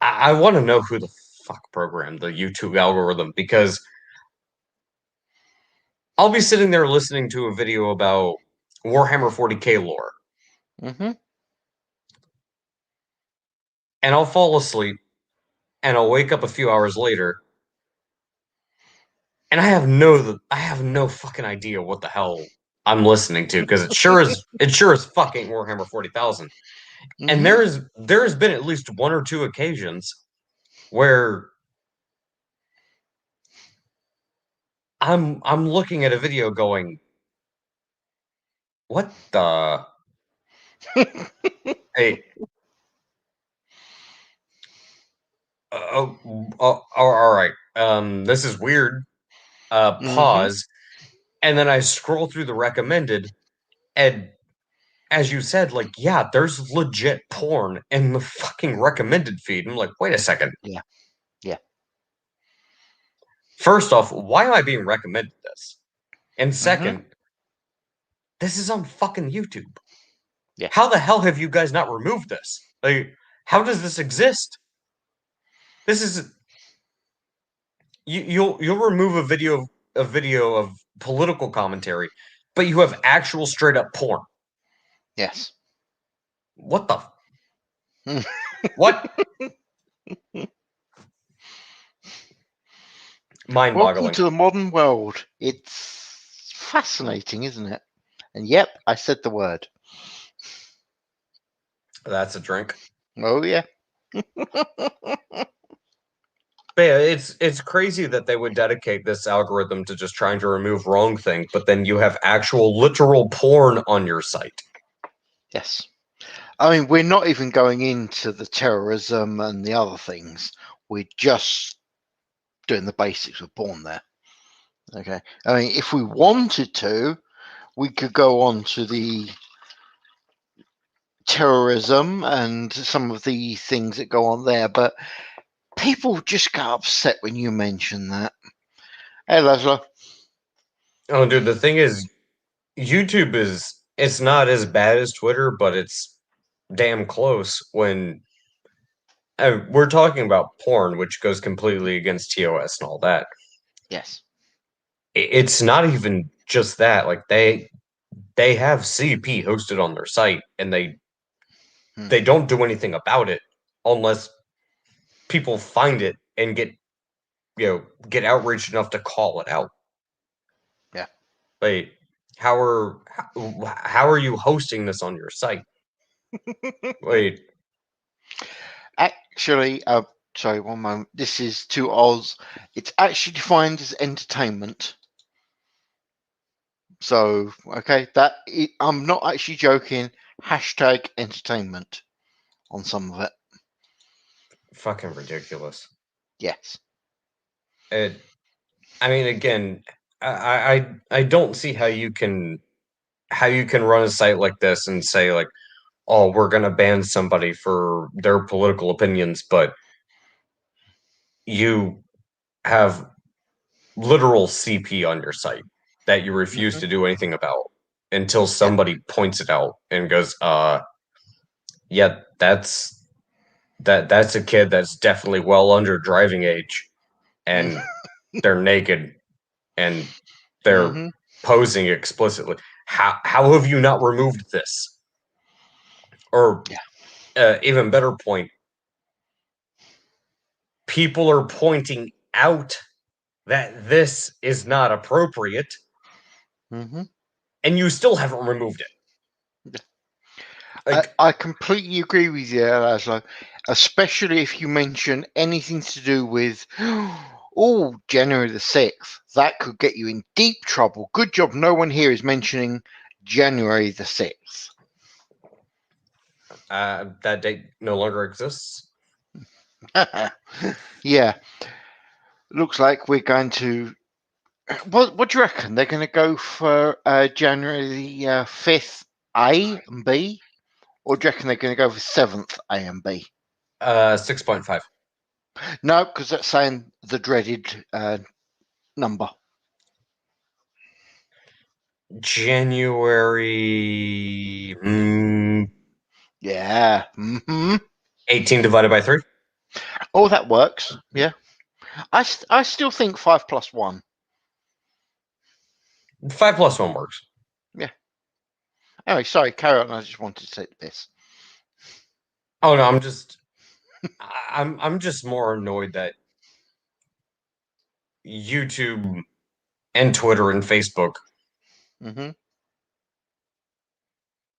I want to know who the fuck programmed the YouTube algorithm, because I'll be sitting there listening to a video about Warhammer 40K lore, Mm-hmm. and I'll fall asleep, and I'll wake up a few hours later, and I have no fucking idea what the hell I'm listening to, because it sure as fuck ain't Warhammer 40,000. And Mm-hmm. there has been at least one or two occasions where I'm looking at a video going, what the hey, all right, this is weird. Mm-hmm. Pause, and then I scroll through the recommended, and as you said, like, yeah, there's legit porn in the fucking recommended feed. I'm like, wait a second. Yeah. Yeah. First off, why am I being recommended this? And Mm-hmm. second, this is on fucking YouTube. Yeah. How the hell have you guys not removed this? Like, how does this exist? This is you'll remove a video of political commentary, but you have actual straight up porn. Yes. What the what? Mind Welcome boggling. to the modern world. It's fascinating, isn't it? And yep, I said the word. That's a drink. Oh yeah. But yeah, it's crazy that they would dedicate this algorithm to just trying to remove wrong thing, but then you have actual literal porn on your site. Yes. I mean, we're not even going into the terrorism and the other things. We're just doing the basics of porn there. Okay. I mean, if we wanted to, we could go on to the terrorism and some of the things that go on there, but people just get upset when you mention that. Hey, Leslie. Oh, dude, the thing is, YouTube it's not as bad as Twitter, but it's damn close when we're talking about porn, which goes completely against TOS and all that. Yes. It's not even just that. Like they have CP hosted on their site, and they don't do anything about it unless people find it and get outraged enough to call it out. Yeah. Like, how are you hosting this on your site? Wait, Actually, sorry, one moment. This is to Oz. It's actually defined as entertainment. So, okay, I'm not actually joking. Hashtag entertainment on some of it. fucking ridiculous. Yes. I mean, again, I don't see how you can run a site like this and say, like, oh, we're gonna ban somebody for their political opinions, but you have literal CP on your site that you refuse to do anything about until somebody points it out and goes, yeah, that's a kid that's definitely well under driving age, and they're naked and they're posing explicitly. How have you not removed this? Or even better point, people are pointing out that this is not appropriate, and you still haven't removed it. Like, I completely agree with you, Laszlo, especially if you mention anything to do with, oh, January the 6th. That could get you in deep trouble. Good job no one here is mentioning January the 6th. that date no longer exists. Yeah. Looks like we're going to. What do you reckon? They're going to go for January the 5th A and B? Or do you reckon they're going to go for 7th A and B? 6.5. No, because that's saying the dreaded number. January Yeah. 18 divided by 3. Oh, that works. Yeah. I still think 5 plus 1. 5 plus 1 works. Yeah. Anyway, sorry, carry on. I just wanted to take the piss. Oh no, I'm just more annoyed that YouTube and Twitter and Facebook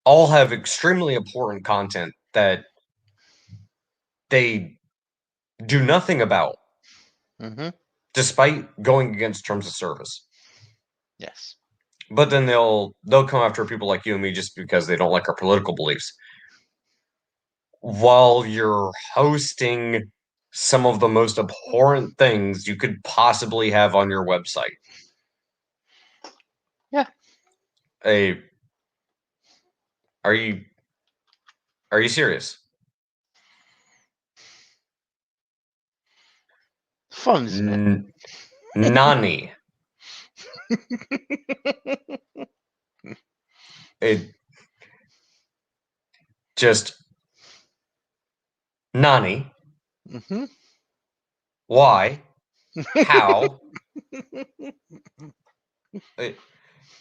all have extremely important content that they do nothing about, despite going against terms of service. Yes. But then they'll come after people like you and me just because they don't like our political beliefs, while you're hosting some of the most abhorrent things you could possibly have on your website. Yeah. Are you serious? Fun, isn't Nani. It just Nani. Why? How?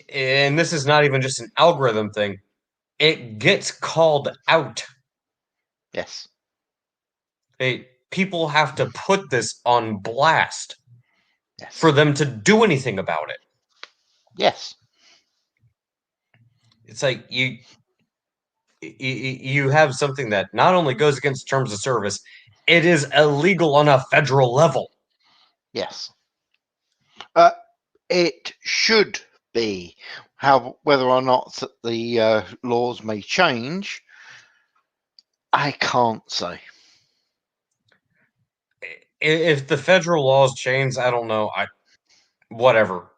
And this is not even just an algorithm thing. It gets called out. Yes. People have to put this on blast Yes. for them to do anything about it. Yes. It's like you have something that not only goes against terms of service, it is illegal on a federal level. Yes. It should be. Whether or not the laws may change, I can't say. If the federal laws change, I don't know. Whatever.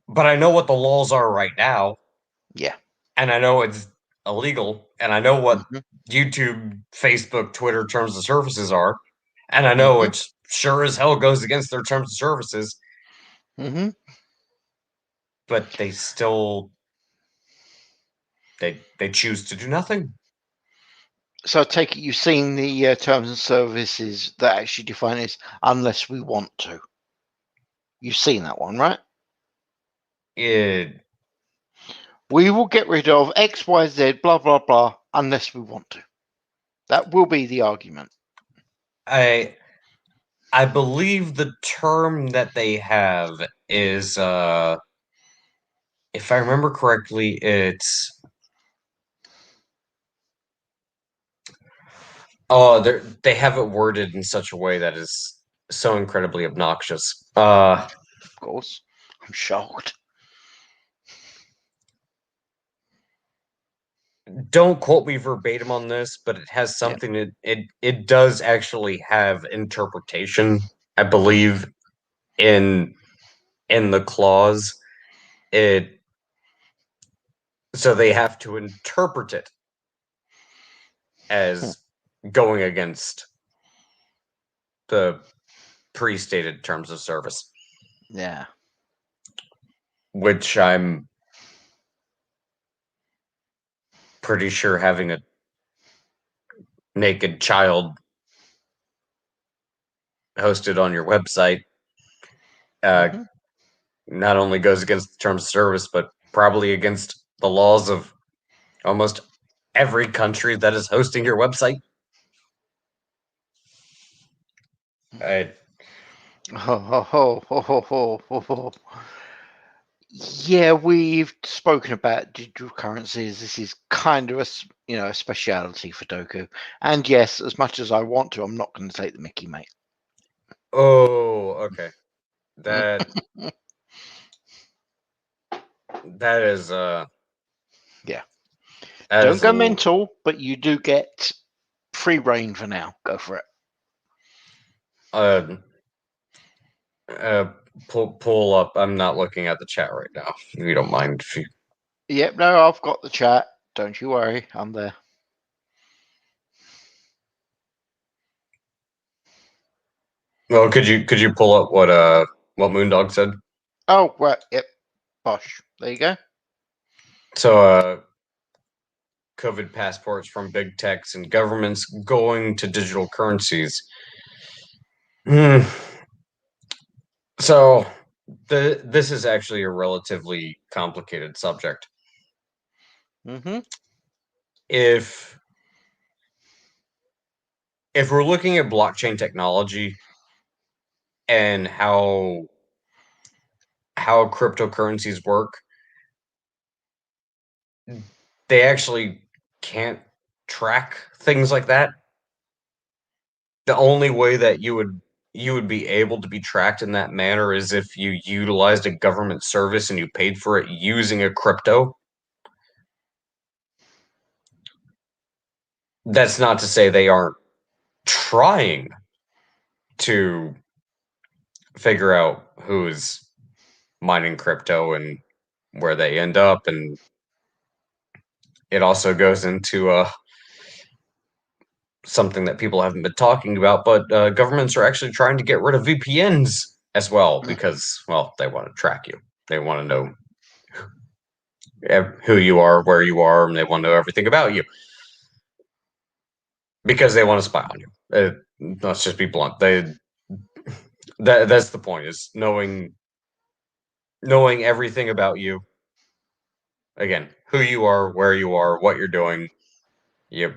But I know what the laws are right now. Yeah. And I know it's illegal. And I know what YouTube, Facebook, Twitter terms of services are. And I know it sure as hell goes against their terms of services. But they still they choose to do nothing. So I take it you've seen the terms and services that actually define this unless we want to. You've seen that one, right? We will get rid of X, Y, Z, blah, blah, blah, unless we want to. That will be the argument. I believe the term that they have is, if I remember correctly, it's they have it worded in such a way that is so incredibly obnoxious. Of course, I'm shocked. Don't quote me verbatim on this, but it has something. It does actually have interpretation, I believe, in the clause. So they have to interpret it as going against the pre-stated terms of service. Yeah. Which I'm pretty sure having a naked child hosted on your website Mhm. not only goes against the terms of service, but probably against the laws of almost every country that is hosting your website. Yeah, we've spoken about digital currencies. This is kind of a speciality for Doku. And yes, as much as I want to, I'm not going to take the Mickey, mate. Oh, okay. That is Yeah. that Don't is go mental, but you do get free reign for now. Go for it. Pull up. I'm not looking at the chat right now. If you don't mind. If you... Yep, no, I've got the chat. Don't you worry, I'm there. Well, could you pull up what Moondog said? Oh, right, yep. Bosh. There you go. So COVID passports from big techs and governments going to digital currencies. So this is actually a relatively complicated subject. Mm-hmm. If we're looking at blockchain technology and how cryptocurrencies work, they actually can't track things like that. The only way that you would be able to be tracked in that manner is if you utilized a government service and you paid for it using a crypto. That's not to say they aren't trying to figure out who's mining crypto and where they end up, and it also goes into something that people haven't been talking about, but governments are actually trying to get rid of VPNs as well because, well, they want to track you. They want to know who you are, where you are, and they want to know everything about you because they want to spy on you. Let's just be blunt. That's the point, is knowing everything about you. Again, who you are, where you are, what you're doing. Yep.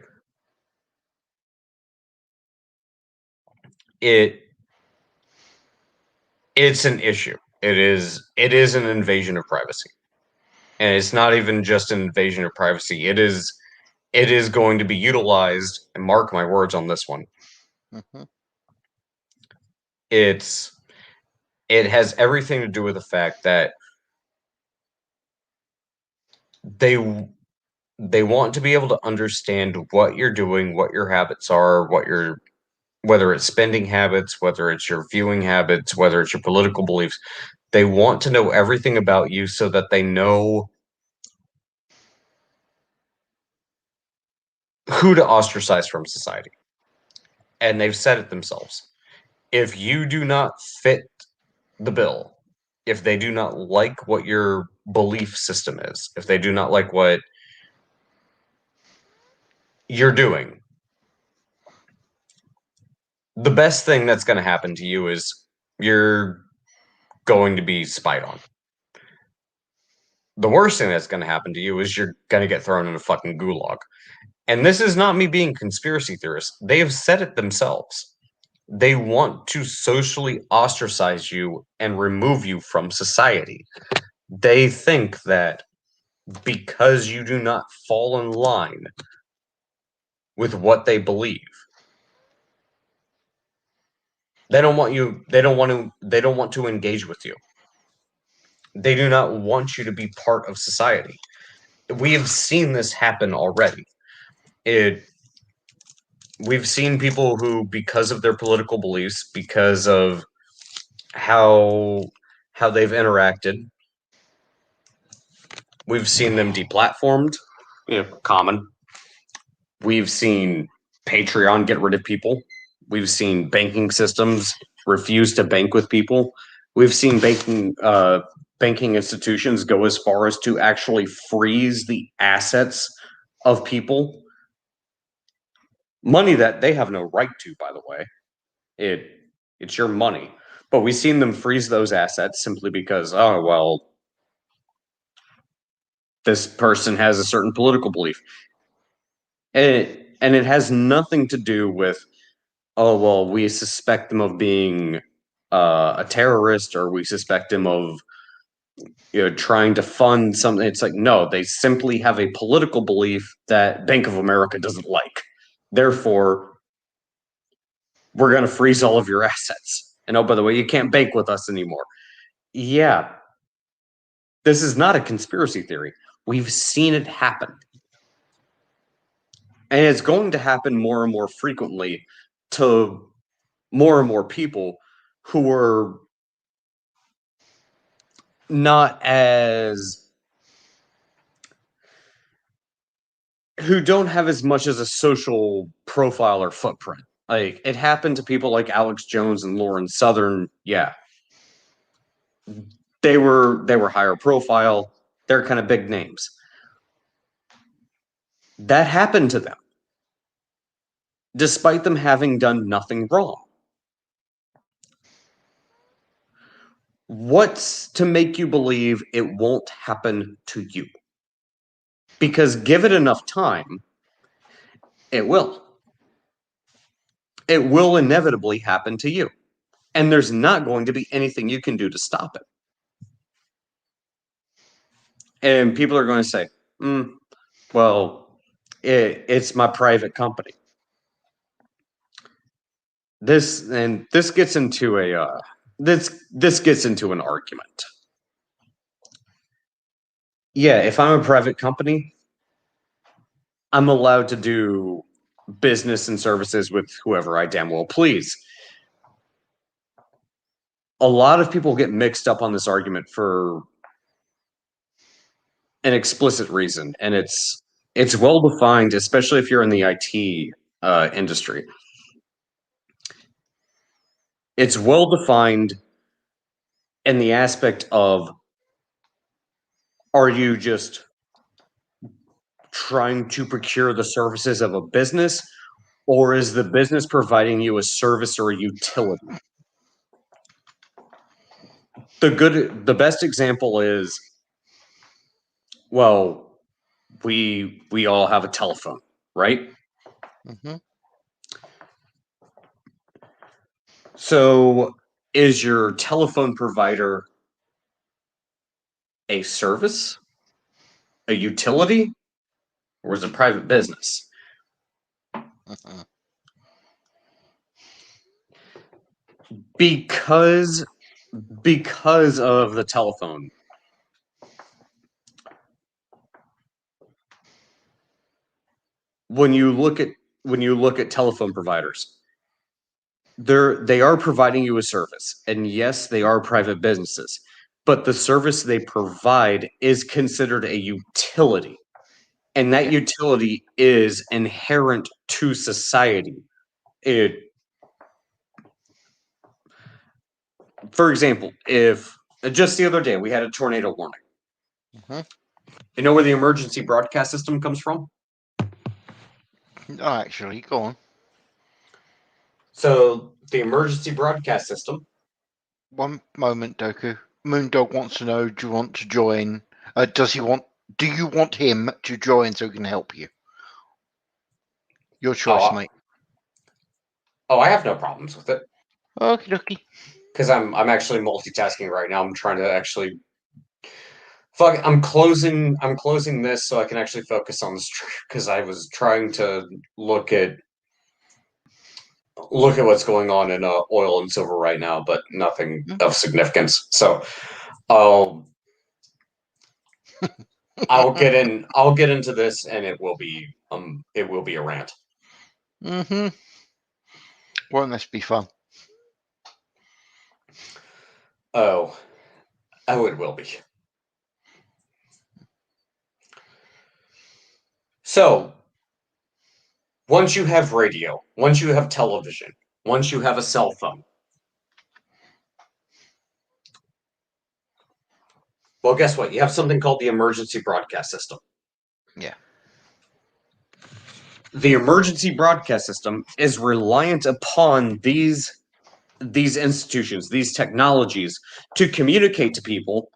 It's an issue. It is an invasion of privacy. And it's not even just an invasion of privacy. It is going to be utilized, and mark my words on this one. Mm-hmm. It has everything to do with the fact that they want to be able to understand what you're doing, what your habits are, whether it's spending habits, whether it's your viewing habits, whether it's your political beliefs. They want to know everything about you so that they know who to ostracize from society. And they've said it themselves. If you do not fit the bill, if they do not like what your belief system is, if they do not like what you're doing, the best thing that's going to happen to you is you're going to be spied on. The worst thing that's going to happen to you is you're going to get thrown in a fucking gulag. And this is not me being conspiracy theorist. They have said it themselves. They want to socially ostracize you and remove you from society. They think that because you do not fall in line with what they believe, they don't want to engage with you. They do not want you to be part of society. We have seen this happen already. We've seen people who, because of their political beliefs, because of how they've interacted, we've seen them deplatformed. Common. We've seen Patreon get rid of people We've seen banking systems refuse to bank with people. We've seen banking institutions go as far as to actually freeze the assets of people. Money that they have no right to, by the way. It's your money. But we've seen them freeze those assets simply because, oh, well, this person has a certain political belief. And it has nothing to do with, oh, well, we suspect them of being a terrorist, or we suspect them of trying to fund something. It's like, no, they simply have a political belief that Bank of America doesn't like. Therefore, we're going to freeze all of your assets. And oh, by the way, you can't bank with us anymore. Yeah, this is not a conspiracy theory. We've seen it happen. And it's going to happen more and more frequently to more and more people who are not as, who don't have as much as a social profile or footprint. Like, it happened to people like Alex Jones and Lauren Southern. Yeah, they were higher profile. They're kind of big names. That happened to them, despite them having done nothing wrong. What's to make you believe it won't happen to you? Because give it enough time, it will. It will inevitably happen to you. And there's not going to be anything you can do to stop it. And people are going to say, well, it's my private company. This gets into a this gets into an argument. Yeah, if I'm a private company, I'm allowed to do business and services with whoever I damn well please. A lot of people get mixed up on this argument for an explicit reason, and it's well defined, especially if you're in the IT industry. It's well defined in the aspect of, are you just trying to procure the services of a business, or is the business providing you a service or a utility? The best example is, well, we all have a telephone, right? Mm-hmm. So is your telephone provider a service, a utility, or is it private business? Mm-hmm. Because of the telephone. When you look at telephone providers, they are providing you a service, and yes, they are private businesses, but the service they provide is considered a utility, and that utility is inherent to society. For example, if just the other day we had a tornado warning, Mm-hmm. you know where the emergency broadcast system comes from? Oh, actually, go on. So the emergency broadcast system. One moment, Doku. Moondog wants to know: do you want to join? Do you want him to join so he can help you? Your choice, mate. Oh, I have no problems with it. Okie dokie. Because I'm actually multitasking right now. I'm trying to actually. Fuck! I'm closing this so I can actually focus on the stream, because I was trying to look at what's going on in oil and silver right now, but nothing of significance. So I'll get into this, and it will be a rant. Mm-hmm. Won't this be fun? Oh, it will be. So, once you have radio, once you have television, once you have a cell phone. Well, guess what? You have something called the emergency broadcast system. Yeah. The emergency broadcast system is reliant upon these institutions, these technologies, to communicate to people,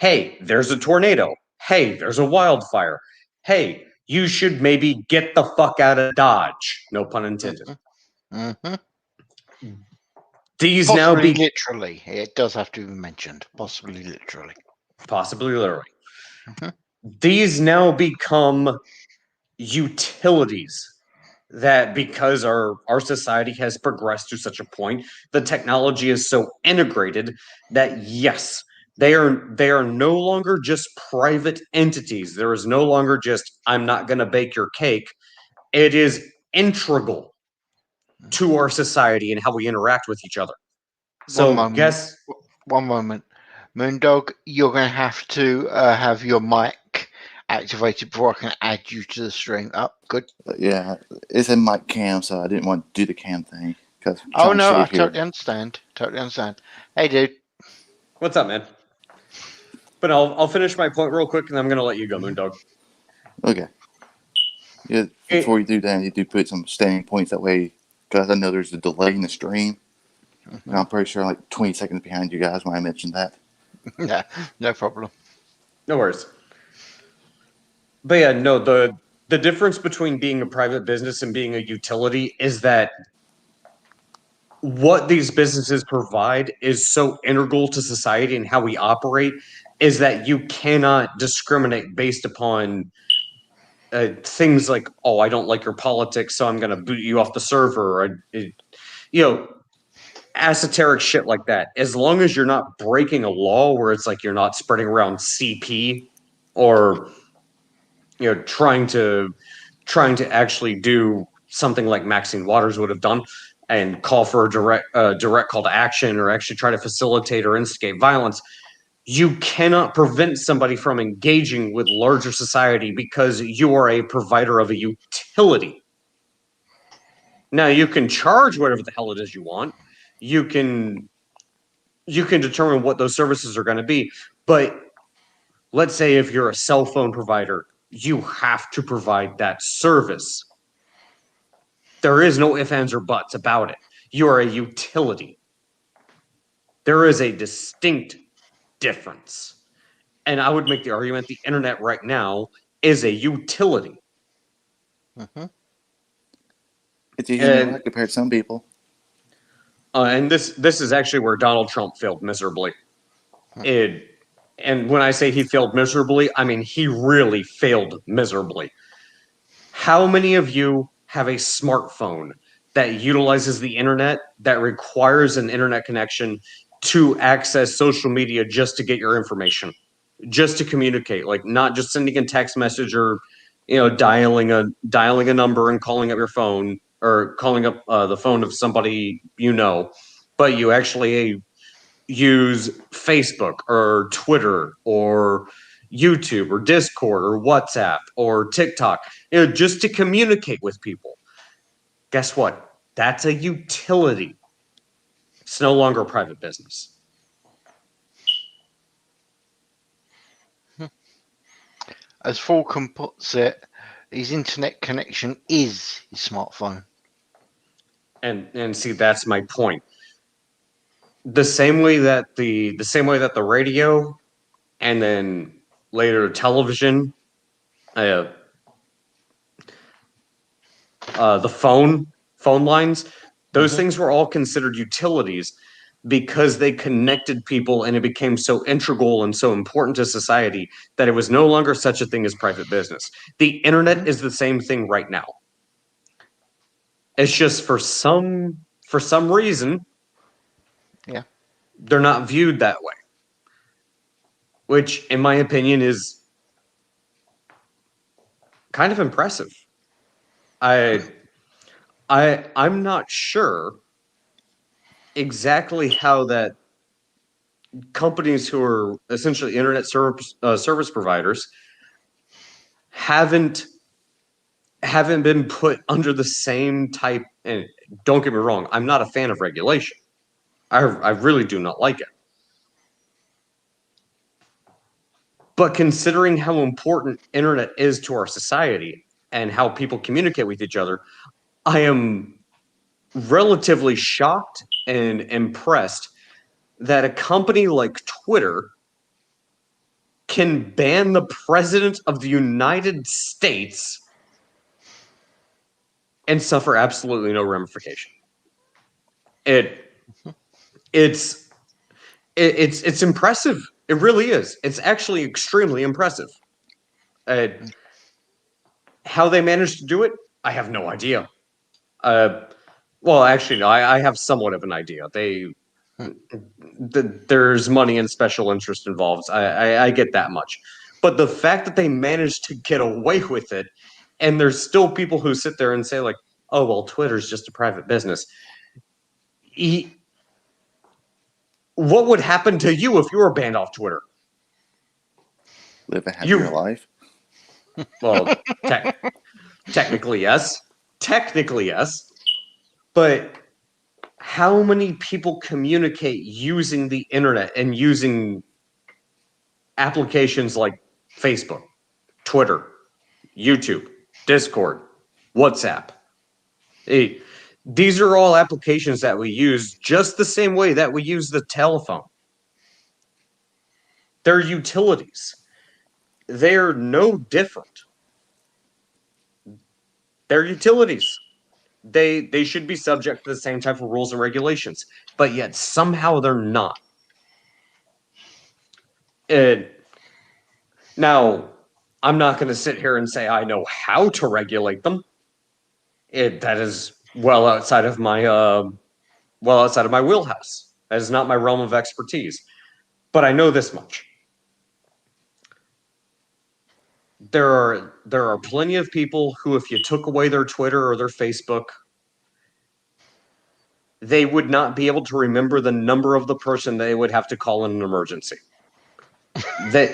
hey, there's a tornado. Hey, there's a wildfire. Hey, you should maybe get the fuck out of Dodge. No pun intended. Mm-hmm. These Possibly now be literally. It does have to be mentioned. Possibly literally. possibly literally. Mhm. These now become utilities that, because our society has progressed to such a point, the technology is so integrated that yes, they are no longer just private entities. There is no longer just, I'm not going to bake your cake. It is integral to our society and how we interact with each other. So One moment. Moondog, you're going to have your mic activated before I can add you to the stream. Up, good. Yeah, it's in my cam, so I didn't want to do the cam thing. Cause I'm Oh trying to no, I shave here. totally understand. Totally understand. Hey, dude. What's up, man? But I'll finish my point real quick, and I'm going to let you go, Moondog. Okay. Yeah, before you do that, you do put some standing points that way, because I know there's a delay in the stream. Mm-hmm. And I'm pretty sure I'm like 20 seconds behind you guys when I mentioned that. Yeah, no problem. No worries. But yeah, no, the difference between being a private business and being a utility is that what these businesses provide is so integral to society and how we operate, is that you cannot discriminate based upon things like, oh, I don't like your politics, so I'm going to boot you off the server, or esoteric shit like that. As long as you're not breaking a law where it's like you're not spreading around CP, or trying to actually do something like Maxine Waters would have done and call for a direct call to action, or actually try to facilitate or instigate violence, you cannot prevent somebody from engaging with larger society because you are a provider of a utility. Now, you can charge whatever the hell it is you want. You can determine what those services are going to be. But let's say if you're a cell phone provider, you have to provide that service. There is no ifs, ands, or buts about it. You are a utility. There is a distinct difference. And I would make the argument the internet right now is a utility. Mm-hmm. It's easy to work compared to some people. And this is actually where Donald Trump failed miserably. And when I say he failed miserably, I mean he really failed miserably. How many of you have a smartphone that utilizes the internet, that requires an internet connection to access social media just to get your information, just to communicate, like not just sending a text message, or dialing a number and calling up your phone, or calling up the phone of somebody but you actually use Facebook or Twitter or YouTube or Discord or WhatsApp or TikTok, just to communicate with people. Guess what? That's a utility. It's no longer a private business. As Falcon puts it, his internet connection is his smartphone. And see, that's my point. The same way that the radio, and then later television, the phone lines, those things were all considered utilities because they connected people, and it became so integral and so important to society that it was no longer such a thing as private business. The internet is the same thing right now. It's just for some reason, they're not viewed that way, which in my opinion is kind of impressive. I'm not sure exactly how that companies who are essentially internet service providers haven't haven't been put under the same type. And don't get me wrong, I'm not a fan of regulation. I really do not like it. But considering how important internet is to our society and how people communicate with each other, I am relatively shocked and impressed that a company like Twitter can ban the president of the United States and suffer absolutely no ramification. It's impressive. It really is. It's actually extremely impressive. How they managed to do it, I have no idea. Well, actually, no, I have somewhat of an idea. There's money and special interest involved. I get that much. But the fact that they managed to get away with it, and there's still people who sit there and say, like, oh, well, Twitter's just a private business. What would happen to you if you were banned off Twitter? Live a happier life. Well, technically, yes. Technically, yes. But how many people communicate using the internet and using applications like Facebook, Twitter, YouTube, Discord, WhatsApp? These are all applications that we use just the same way that we use the telephone. They're utilities. They're no different. They're utilities. They should be subject to the same type of rules and regulations, but yet somehow they're not. Now, I'm not going to sit here and say I know how to regulate them. That is well outside of my wheelhouse. That is not my realm of expertise. But I know this much. There are plenty of people who, if you took away their Twitter or their Facebook, they would not be able to remember the number of the person they would have to call in an emergency. No,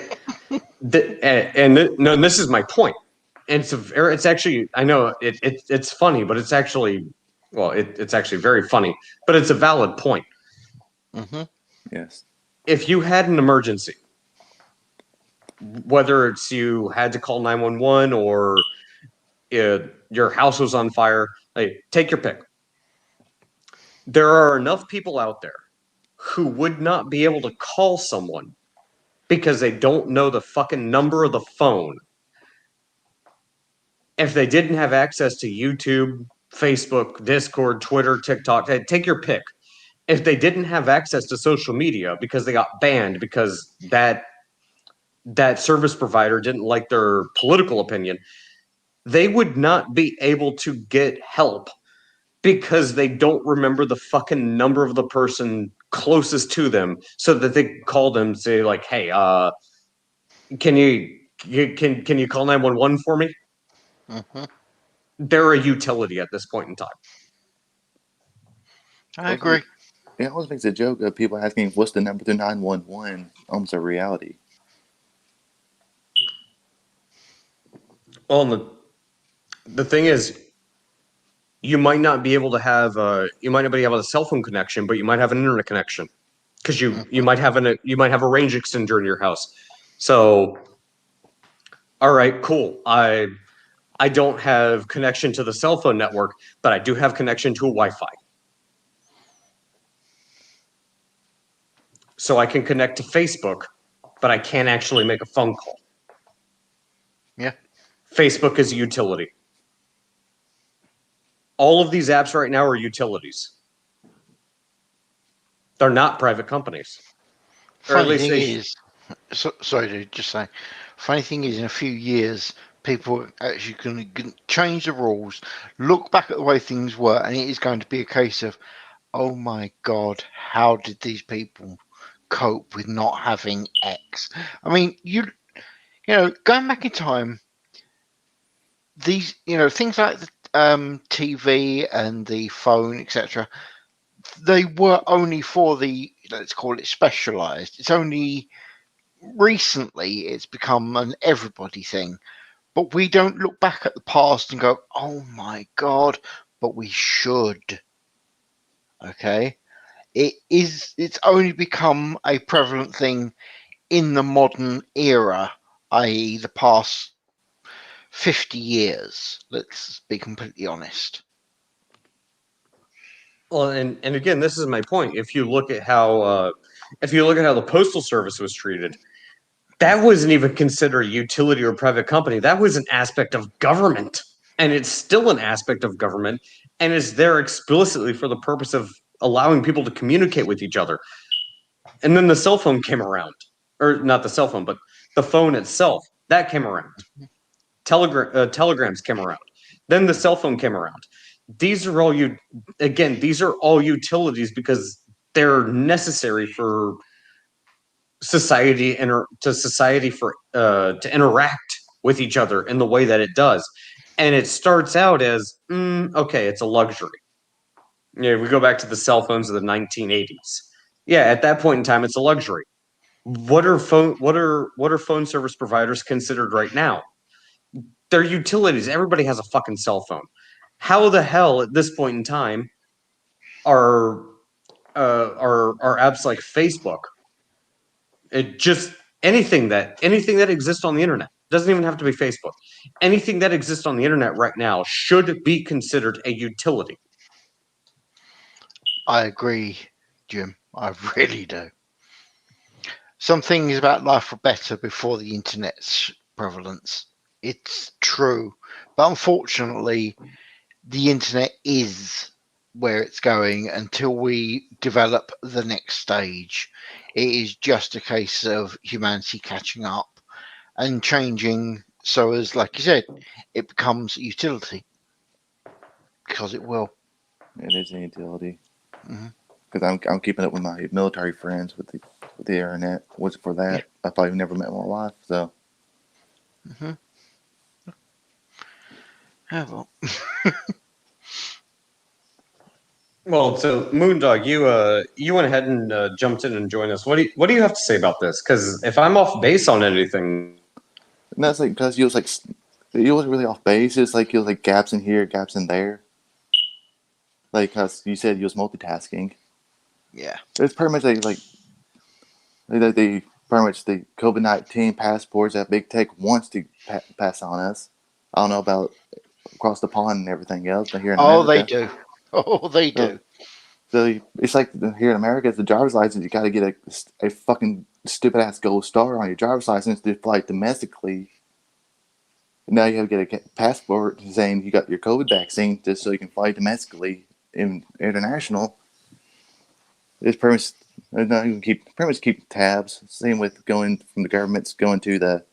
this is my point. And it's actually, I know it's funny, but it's actually, well, it's actually very funny, but it's a valid point. Mm-hmm. Yes. If you had an emergency, whether it's you had to call 911 or your house was on fire, take your pick. There are enough people out there who would not be able to call someone because they don't know the fucking number of the phone. If they didn't have access to YouTube, Facebook, Discord, Twitter, TikTok, take your pick. If they didn't have access to social media because they got banned because that service provider didn't like their political opinion, they would not be able to get help because they don't remember the fucking number of the person closest to them so that they can call them and say, like, hey, can you call 911 for me? Mm-hmm. They're a utility at this point in time. I agree. It always makes a joke of people asking, what's the number to 911? Almost a reality. Well, the thing is, you might not be able to have a cell phone connection, but you might have an internet connection because you might have a range extender in your house. So, all right, cool. I don't have connection to the cell phone network, but I do have connection to a Wi-Fi. So I can connect to Facebook, but I can't actually make a phone call. Yeah. Facebook is a utility. All of these apps right now are utilities. They're not private companies. Funny thing is, sorry to just say, funny thing is, in a few years, people are actually going to change the rules, look back at the way things were, and it is going to be a case of, oh my God, how did these people cope with not having X? I mean, you know, going back in time, these, you know, things like the TV and the phone, etc., they were only for the, let's call it, specialized. It's only recently it's become an everybody thing. But we don't look back at the past and go, "Oh my God," but we should. Okay, it's only become a prevalent thing in the modern era, i.e., the past 50 years. Let's be completely honest. Well, and again, this is my point. If you look at how the postal service was treated, that wasn't even considered a utility or private company. That was an aspect of government, and it's still an aspect of government, and it's there explicitly for the purpose of allowing people to communicate with each other. And then the cell phone came around, or not the cell phone, but the phone itself that came around. Telegrams came around. Then the cell phone came around. These are all these are all utilities because they're necessary for society to interact with each other in the way that it does. And it starts out as okay, it's a luxury. Yeah, we go back to the cell phones of the 1980s. Yeah, at that point in time, it's a luxury. What are phone service providers considered right now? They're utilities. Everybody has a fucking cell phone. How the hell at this point in time are apps like Facebook? It just anything that exists on the internet doesn't even have to be Facebook. Anything that exists on the internet right now should be considered a utility. I agree, Jim. I really do. Some things about life were better before the internet's prevalence. It's true. But unfortunately, the internet is where it's going until we develop the next stage. It is just a case of humanity catching up and changing so as, like you said, it becomes a utility. Because it will. It is a utility. Mhm. Because I'm keeping up with my military friends with the internet. Was it for that? I probably never met in my life. So Yeah, well. Well, so Moondog, you went ahead and jumped in and joined us. What do you have to say about this? Because if I'm off base on anything, and that's like because he wasn't really off base. It's like he was like gaps in here, gaps in there. Like cause you said he was multitasking. Yeah. It's pretty much like they pretty much the COVID-19 passports that big tech wants to pass on us. I don't know about across the pond and everything else, but here in Oh, America, they do. Oh, they do. so it's like here in America, it's the driver's license. You got to get a fucking stupid ass gold star on your driver's license to fly domestically. Now you have to get a passport saying you got your COVID vaccine just so you can fly domestically in international. It's pretty much now you can pretty much keep tabs. Same with going from the government's going to the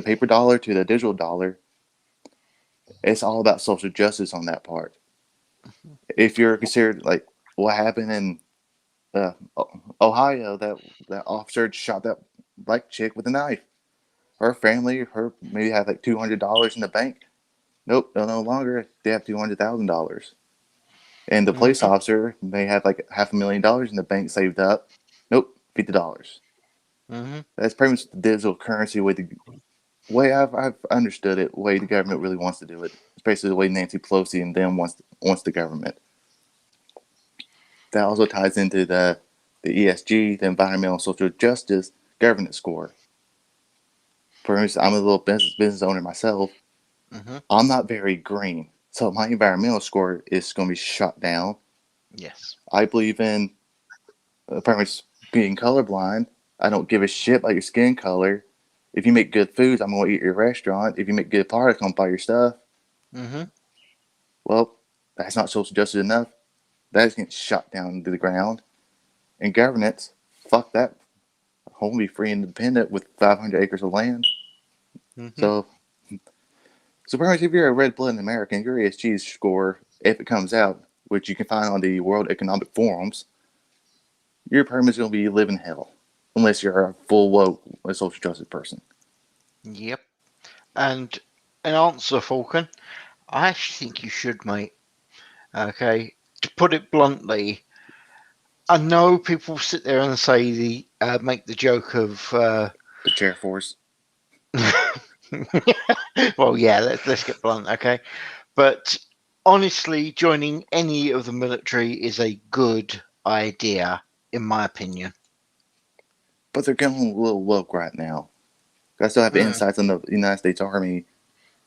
paper dollar to the digital dollar. It's all about social justice on that part. If you're considered like what happened in Ohio, that officer shot that black chick with a knife. Her family, her maybe had like $200 in the bank. Nope, no longer. They have $200,000. And the police officer may have like $500,000 in the bank saved up. Nope, $50. Mm-hmm. That's pretty much the digital currency way I've understood it. Way the government really wants to do it. It's basically the way Nancy Pelosi and them wants the government. That also ties into the ESG, the environmental and social justice governance score. For instance, I'm a little business owner myself. Mm-hmm. I'm not very green, so my environmental score is going to be shot down. Yes. I believe in pretty much being colorblind. I don't give a shit about your skin color. If you make good foods, I'm going to eat at your restaurant. If you make good products, I'm going to buy your stuff. Mm-hmm. Well, that's not social justice enough. That's getting shot down to the ground. And governance, fuck that. I want to be free and independent with 500 acres of land. Mm-hmm. So pretty much if you're a red-blooded American, your ESG score, if it comes out, which you can find on the World Economic Forums, your pretty much going to be living hell. Unless you're a full woke social justice person. Yep. And an answer, Falcon. I actually think you should, mate. Okay. To put it bluntly, I know people sit there and say make the joke of The chair force. Well, yeah, let's get blunt, okay? But honestly, joining any of the military is a good idea, in my opinion. But they're getting a little woke right now. I still have Mm. insights on the United States Army.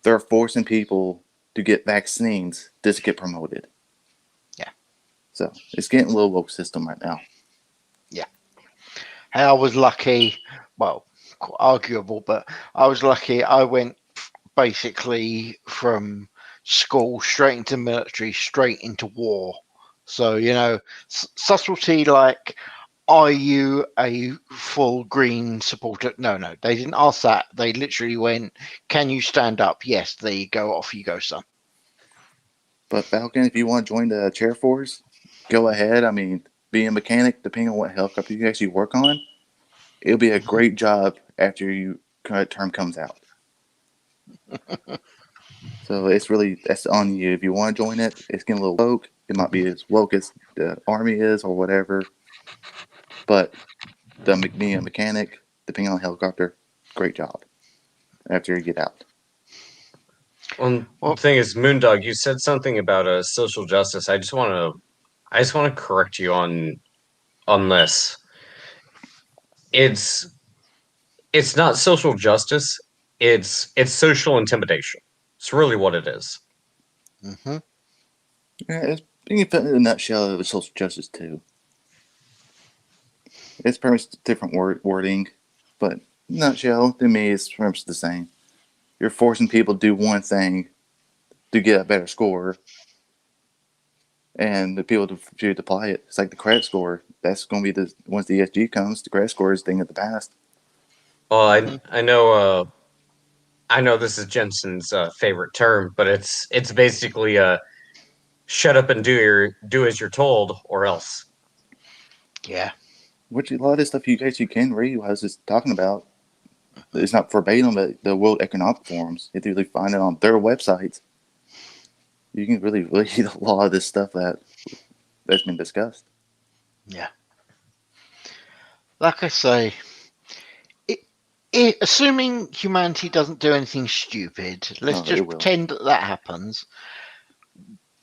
They're forcing people to get vaccines just to get promoted. Yeah. So it's getting a little woke system right now. Hey, I was lucky, well, quite arguable, but I was lucky. I went basically from school straight into military, straight into war. So, subtlety like, are you a full green supporter? No, they didn't ask that. They literally went, can you stand up? Yes, there you go. Off you go, son. But Falcon, if you want to join the chair force, go ahead. I mean, being a mechanic, depending on what helicopter you actually work on, it'll be a Mhm. great job after your term comes out. So that's on you. If you want to join it, it's getting a little woke. It might be as woke as the army is or whatever. But being a mechanic, depending on helicopter, great job after you get out. Well, Well, the thing is, Moondog, you said something about social justice. I just want to correct you on this. It's it's not social justice. It's social intimidation. It's really what it is. hmm Yeah, you can put it in a nutshell of social justice too. It's pretty much different wording, but nutshell to me it's pretty much the same. You're forcing people to do one thing to get a better score, and the people to apply it. It's like the credit score. That's going to be once the ESG comes, the credit score is a thing of the past. Well, hmm I know this is Jensen's favorite term, but it's basically shut up and do as you're told, or else. yeah. Which a lot of this stuff you can read. What I was just talking about. It's not verbatim, but the World Economic Forums. If you really find it on their websites, you can really read a lot of this stuff that's been discussed. Yeah. Like I say, assuming humanity doesn't do anything stupid, let's No, it just will. pretend that happens.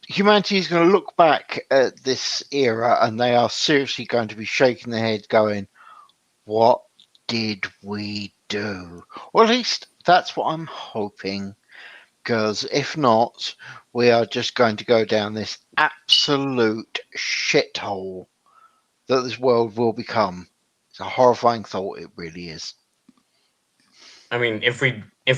Humanity is going to look back at this era and they are seriously going to be shaking their head going, what did we do? Or at least that's what I'm hoping, because if not, we are just going to go down this absolute shithole that this world will become. It's a horrifying thought, it really is. I mean, if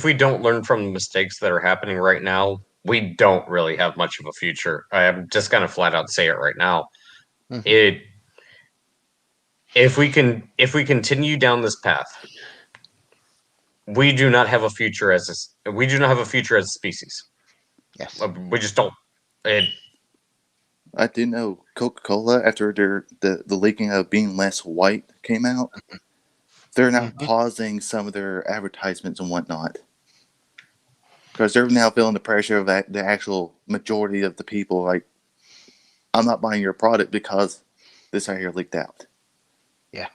we don't learn from the mistakes that are happening right now, we don't really have much of a future. I'm just gonna flat out say it right now. Mhm. It if we continue down this path, we do not have a future we do not have a future as a species. Yes. We just don't. It, I do know Coca-Cola, after the leaking of being less white came out, they're now Mhm. pausing some of their advertisements and whatnot. Because they're now feeling the pressure of the actual majority of the people. Like, I'm not buying your product because this right here leaked out.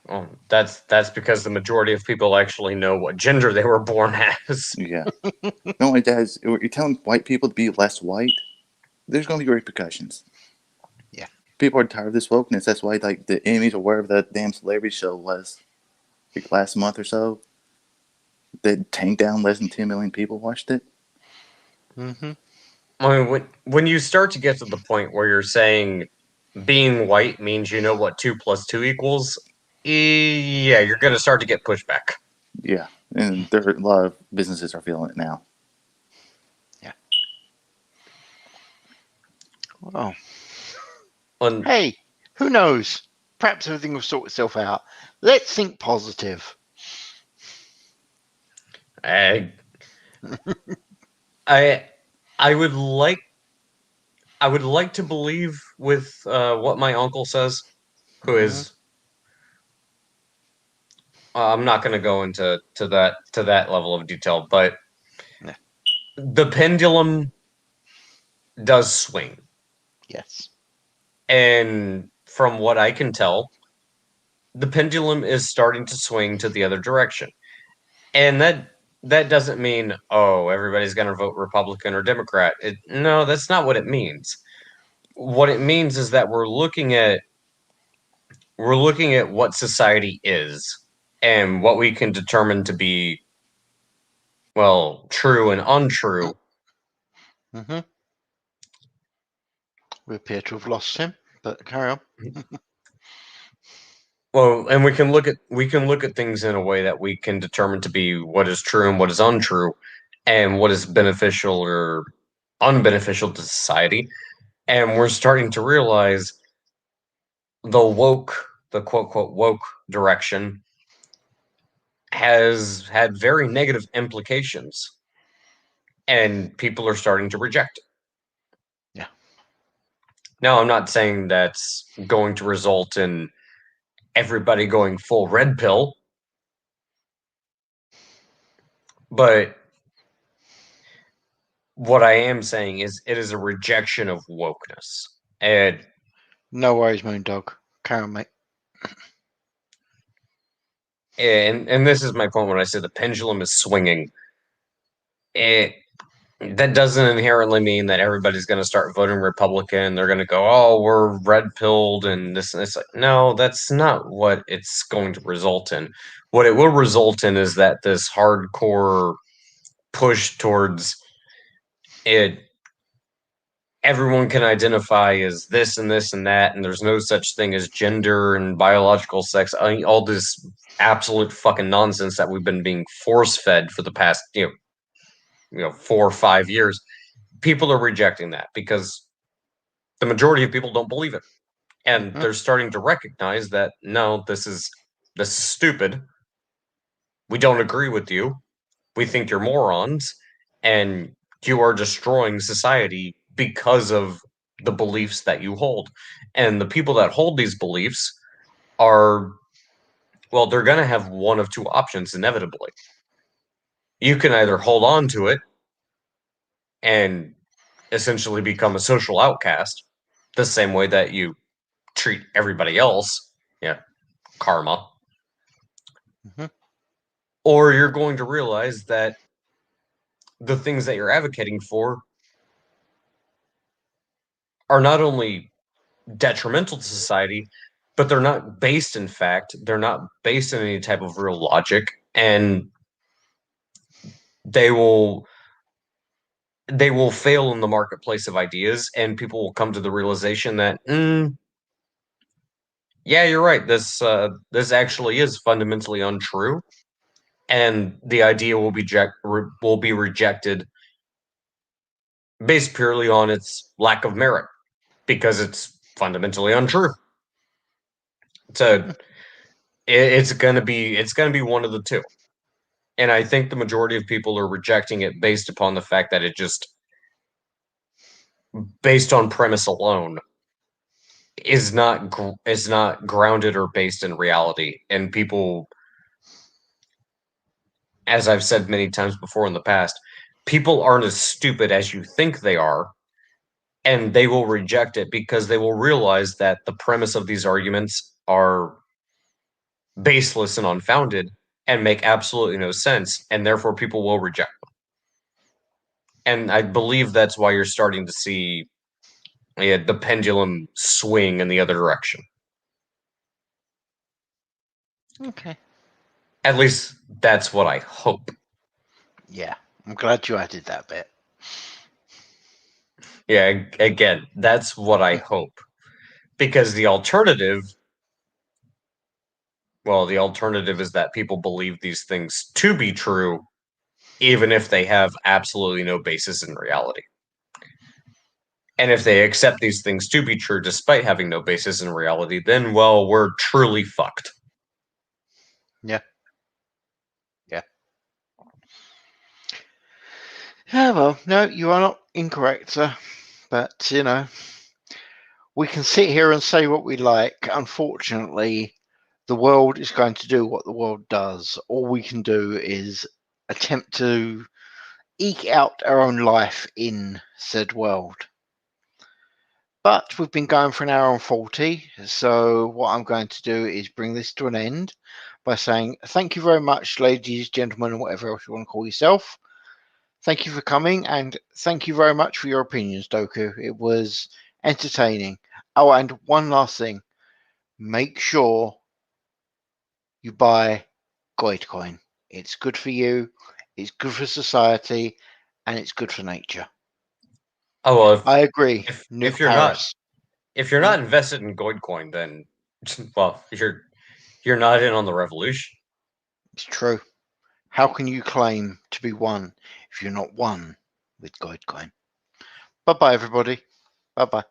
well, that's because the majority of people actually know what gender they were born as. Yeah. Not only that, you're telling white people to be less white, there's going to be repercussions. Yeah. People are tired of this wokeness. That's why, like, the Emmys or wherever that damn celebrity show was, like, last month or so, that tanked down. Less than 10 million people watched it. hmm I mean, when you start to get to the point where you're saying being white means you know what 2 + 2 equals, yeah, you're going to start to get pushback. Yeah. And there are a lot of businesses are feeling it now. Yeah. Well, And hey, who knows? Perhaps everything will sort itself out. Let's think positive. I, I, I would like, I would like to believe with what my uncle says, who hmm is. I'm not going to go into to that level of detail, but Yeah. the pendulum does swing, Yes. and from what I can tell, the pendulum is starting to swing to the other direction, and that doesn't mean, oh, everybody's going to vote Republican or Democrat. No, that's not what it means. What it means is that we're looking at what society is and what we can determine to be, well, true and untrue. Mm-hmm. We appear to have lost him, but carry on. Well, and we can look at things in a way that we can determine to be what is true and what is untrue, and what is beneficial or unbeneficial to society. And we're starting to realize the quote quote woke direction has had very negative implications, and people are starting to reject it. Yeah. Now, I'm not saying that's going to result in everybody going full red pill, but what I am saying is it is a rejection of wokeness. And No worries, Moondog. Carry on, mate. this is my point when I say the pendulum is swinging. That doesn't inherently mean that everybody's going to start voting Republican. They're going to go, oh, we're red pilled and this and this. No, that's not what it's going to result in. What it will result in is that this hardcore push towards it, everyone can identify as this and this and that, and there's no such thing as gender and biological sex. I mean, all this absolute fucking nonsense that we've been being force fed for the past 4 or 5 years. People are rejecting that because the majority of people don't believe it, and they're starting to recognize that no, this is stupid. We don't agree with you. We think you're morons, and you are destroying society because of the beliefs that you hold. And the people that hold these beliefs are, well, they're going to have one of two options inevitably. You can either hold on to it and essentially become a social outcast, the same way that you treat everybody else, karma. Mhm. Or you're going to realize that the things that you're advocating for are not only detrimental to society, but they're not based in fact. They're not based in any type of real logic, and they will fail in the marketplace of ideas, and people will come to the realization that, yeah, you're right. This actually is fundamentally untrue, and the idea will be rejected based purely on its lack of merit because it's fundamentally untrue. So it's gonna be one of the two. And I think the majority of people are rejecting it based upon the fact that it just, based on premise alone, is not grounded or based in reality. And people, as I've said many times before in the past, people aren't as stupid as you think they are, and they will reject it because they will realize that the premise of these arguments are baseless and unfounded and make absolutely no sense, and therefore people will reject them. And I believe that's why you're starting to see the pendulum swing in the other direction. Okay. At least that's what I hope. Yeah, I'm glad you added that bit. Yeah, again, that's what I hope. Because the alternative is that people believe these things to be true, even if they have absolutely no basis in reality. And if they accept these things to be true despite having no basis in reality, then, well, we're truly fucked. Yeah. Yeah. Yeah, well, no, you are not incorrect, sir. But, we can sit here and say what we like. Unfortunately, the world is going to do what the world does. All we can do is attempt to eke out our own life in said world. But we've been going for an hour and 40, so what I'm going to do is bring this to an end by saying thank you very much, ladies, gentlemen, and whatever else you want to call yourself. Thank you for coming, and thank you very much for your opinions, Doku. It was entertaining. Oh, and one last thing. Make sure you buy Goitcoin. It's good for you, it's good for society, and it's good for nature. Oh well, I agree. if Nuke you're not Paris. if you're not invested in Goitcoin, then well, you're not in on the revolution. It's true. How can you claim to be one if you're not one with Goitcoin? Bye bye, everybody. Bye bye.